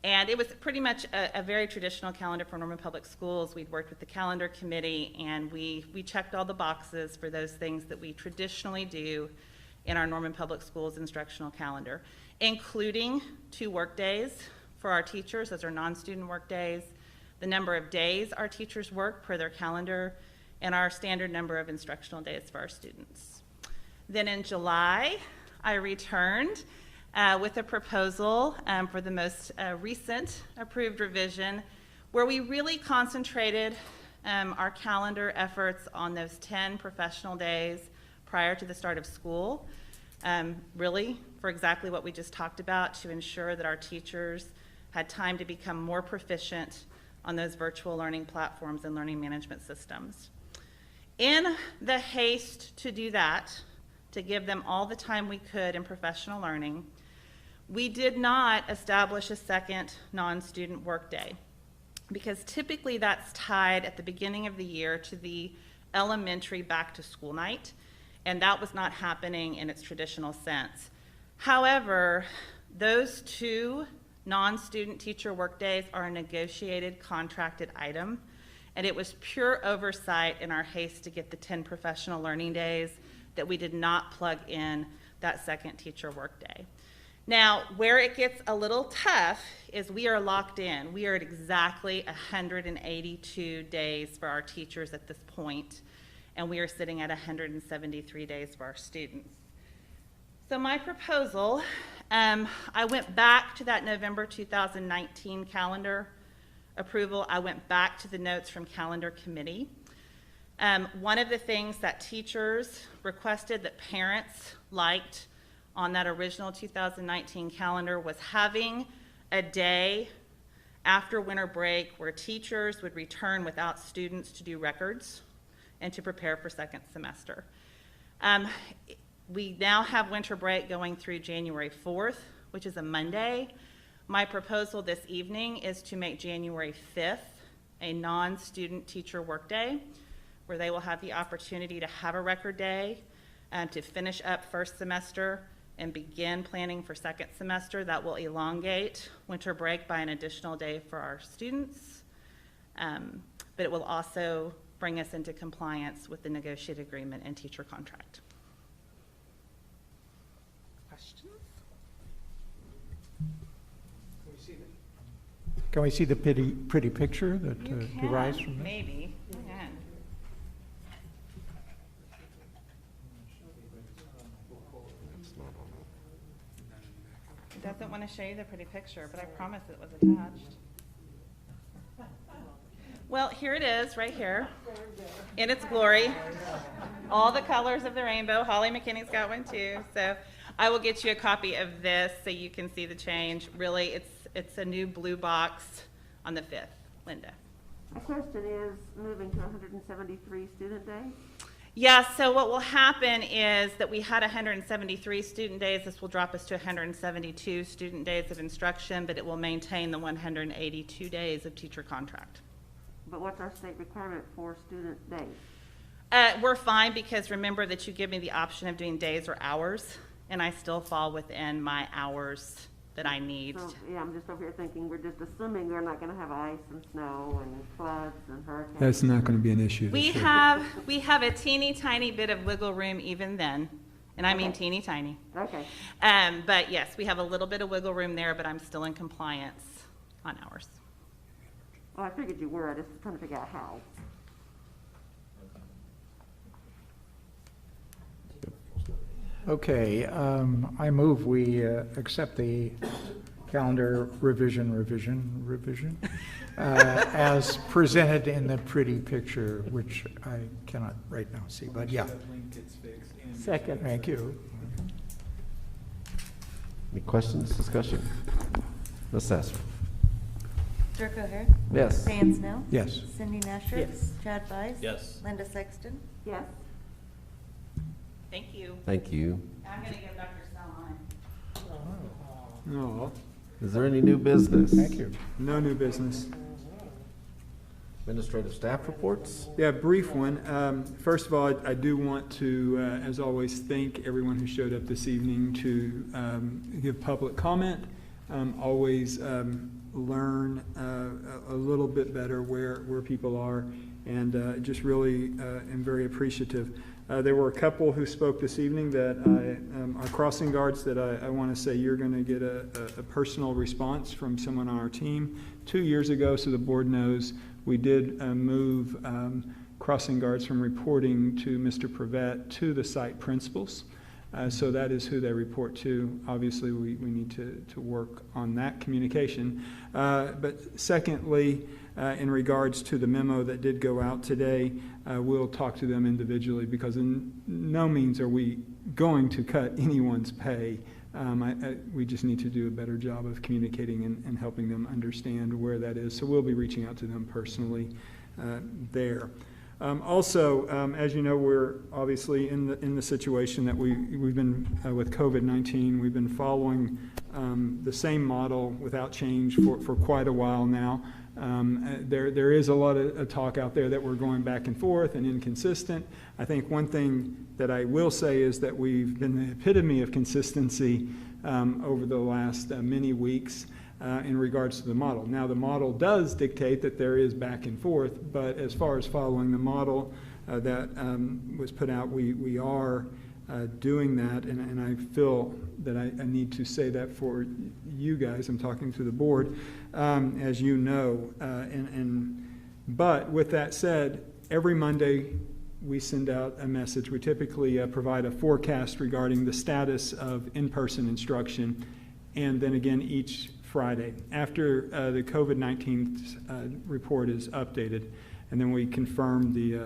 and it was pretty much a very traditional calendar for Norman Public Schools. We'd worked with the calendar committee, and we checked all the boxes for those things that we traditionally do in our Norman Public Schools instructional calendar, including 2 work days for our teachers. Those are non-student work days, the number of days our teachers work per their calendar, and our standard number of instructional days for our students. Then in July, I returned with a proposal for the most recent approved revision, where we really concentrated our calendar efforts on those 10 professional days prior to the start of school, really for exactly what we just talked about, to ensure that our teachers had time to become more proficient on those virtual learning platforms and learning management systems. In the haste to do that, to give them all the time we could in professional learning, we did not establish a second non-student workday, because typically that's tied at the beginning of the year to the elementary back-to-school night, and that was not happening in its traditional sense. However, those 2 non-student teacher workdays are a negotiated contracted item, and it was pure oversight in our haste to get the 10 professional learning days that we did not plug in that second teacher workday. Now, where it gets a little tough is we are locked in. We are at exactly 182 days for our teachers at this point, and we are sitting at 173 days for our students. So my proposal, I went back to that November 2019 calendar approval. I went back to the notes from calendar committee. One of the things that teachers requested that parents liked on that original 2019 calendar was having a day after winter break where teachers would return without students to do records and to prepare for second semester. We now have winter break going through January 4th, which is a Monday. My proposal this evening is to make January 5th a non-student teacher workday, where they will have the opportunity to have a record day, to finish up first semester and begin planning for second semester. That will elongate winter break by an additional day for our students, but it will also bring us into compliance with the negotiated agreement and teacher contract. Questions? Can we see the pretty picture that derives from that? Maybe. Hang on. It doesn't want to show you the pretty picture, but I promise it was attached. Well, here it is, right here, in its glory. All the colors of the rainbow. Holly McKinney's got one too. So I will get you a copy of this so you can see the change. Really, it's a new blue box on the 5th. Linda. My question is, moving to 173 student days? Yeah, so what will happen is that we had 173 student days. This will drop us to 172 student days of instruction, but it will maintain the 182 days of teacher contract. But what's our state requirement for student days? We're fine because remember that you give me the option of doing days or hours, and I still fall within my hours that I need. So, yeah, I'm just over here thinking, we're just assuming they're not gonna have ice and snow and floods and hurricanes. That's not going to be an issue We this year. have a teeny tiny bit of wiggle room even then, and I mean Okay. teeny tiny. Okay. But yes, we have a little bit of wiggle room there, but I'm still in compliance on hours. Well, I figured you were, I just trying to figure out how. Okay, I move we accept the calendar revision, as presented in the pretty picture, which I cannot right now see, but yeah. Second. Thank you. Any questions, discussion? Ms. Sasser? Dirk O'Hare? Yes. Dan Snell? Yes. Cindy Nasher? Yes. Chad Weiss? Yes. Linda Sexton? Yes. Thank you. Thank you. I'm gonna give Dr. Snell mine. No, Is there any new business? Thank you. no new business. Administrative staff reports? Yeah, brief one. First of all, I do want to, as always, thank everyone who showed up this evening to give public comment. Always learn a little bit better where people are, and just really am very appreciative. There were a couple who spoke this evening that are crossing guards that I want to say you're going to get a personal response from someone on our team. 2 years ago, so the board knows, we did move crossing guards from reporting to Mr. Prevet to the site principals. So that is who they report to. Obviously, we need to work on that communication. But secondly, in regards to the memo that did go out today, we'll talk to them individually because in no means are we going to cut anyone's pay. We just need to do a better job of communicating and helping them understand where that is. So we'll be reaching out to them personally there. Also, as you know, we're obviously in the situation that we've been with COVID-19. We've been following the same model without change for quite a while now. There is a lot of talk out there that we're going back and forth and inconsistent. I think one thing that I will say is that we've been the epitome of consistency over the last many weeks in regards to the model. Now, the model does dictate that there is back and forth, but as far as following the model that was put out, we are doing that, and I feel that I need to say that for you guys. I'm talking to the board, as you know. But with that said, every Monday we send out a message. We typically provide a forecast regarding the status of in-person instruction, and then again each Friday after the COVID-19 report is updated, and then we confirm the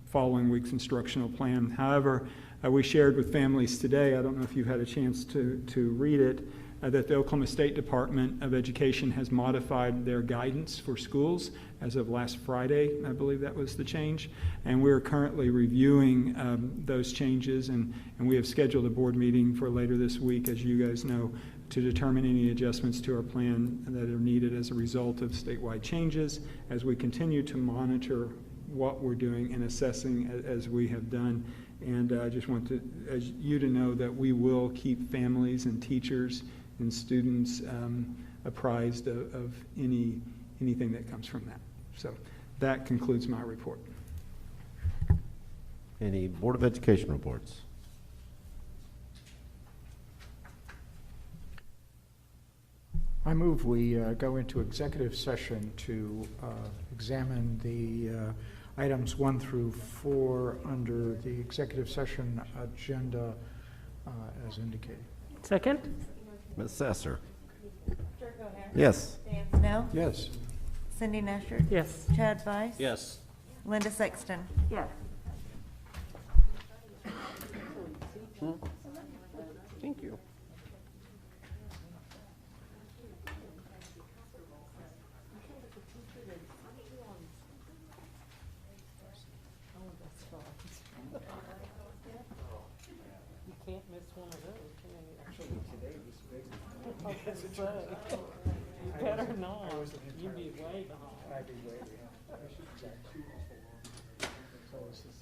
following week's instructional plan. However, we shared with families today, I don't know if you've had a chance to read it, that the Oklahoma State Department of Education has modified their guidance for schools as of last Friday. I believe that was the change. And we're currently reviewing those changes, and we have scheduled a board meeting for later this week, as you guys know, to determine any adjustments to our plan that are needed as a result of statewide changes as we continue to monitor what we're doing and assessing as we have done. And I just want you to know that we will keep families and teachers and students apprised of anything that comes from that. So that concludes my report. Any Board of Education reports? I move we go into executive session to examine the items 1 through 4 under the executive session agenda as indicated. Second? Ms. Sasser? Dirk O'Hare? Yes. Dan Snell? Yes. Cindy Nasher? Yes. Chad Weiss? Yes. Linda Sexton? Yes. Thank you. one of those, can you? Actually, today was big. Better not. You'd be way behind. I'd be way behind. I should be back 2 hours. So it's just.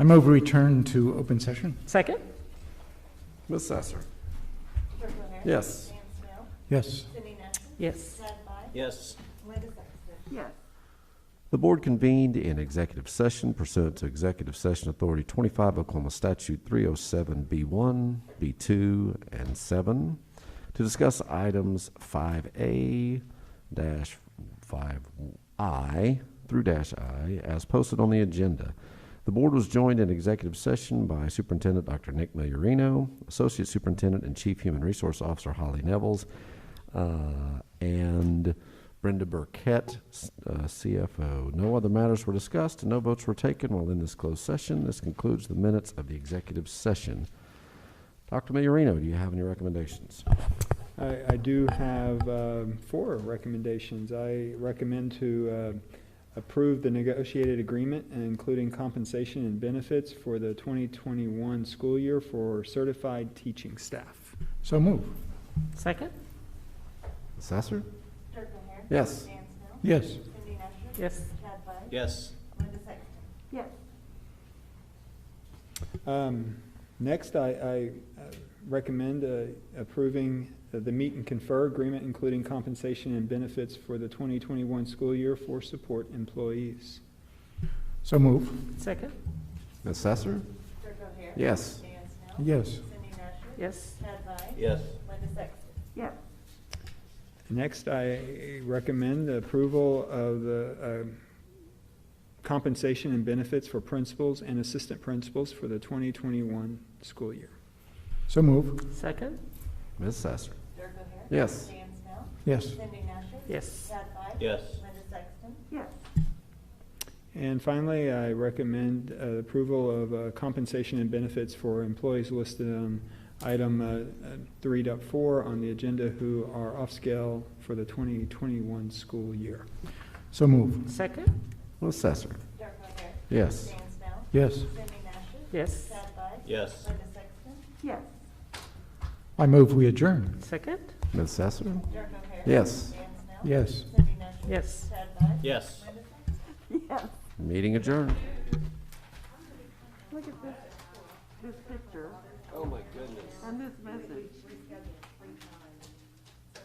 I move we return to open session. Second? Ms. Sasser? Yes. Yes. Yes. Yes. Yes. The board convened in executive session pursuant to Executive Session Authority 25 Oklahoma Statute 307B1, B2, and 7 to discuss items 5A-5I through -I as posted on the agenda. The board was joined in executive session by Superintendent Dr. Nick Majorino, Associate Superintendent and Chief Human Resource Officer Holly Nevels, and Brenda Burkett, CFO. No other matters were discussed and no votes were taken while in this closed session. This concludes the minutes of the executive session. Dr. Majorino, do you have any recommendations? I do have 4 recommendations. I recommend to approve the negotiated agreement, including compensation and benefits for the 2021 school year for certified teaching staff. So move. Second? Ms. Sasser? Yes. Yes. Yes. Yes. Yes. Next, I recommend approving the meet and confer agreement, including compensation and benefits for the 2021 school year for support employees. So move. Second? Ms. Sasser? Yes. Yes. Yes. Yes. Yes. Next, I recommend the approval of the compensation and benefits for principals and assistant principals for the 2021 school year. So move. Second? Ms. Sasser? Yes. Yes. Yes. Yes. Yes. And finally, I recommend approval of compensation and benefits for employees listed on item 3.4 on the agenda who are off scale for the 2021 school year. So move. Second? Ms. Sasser? Yes. Yes. Yes. Yes. Yes. I move we adjourn. Second? Ms. Sasser? Yes. Yes. Yes. Yes. Yes. Meeting adjourned. Look at this picture Oh my goodness. and this message.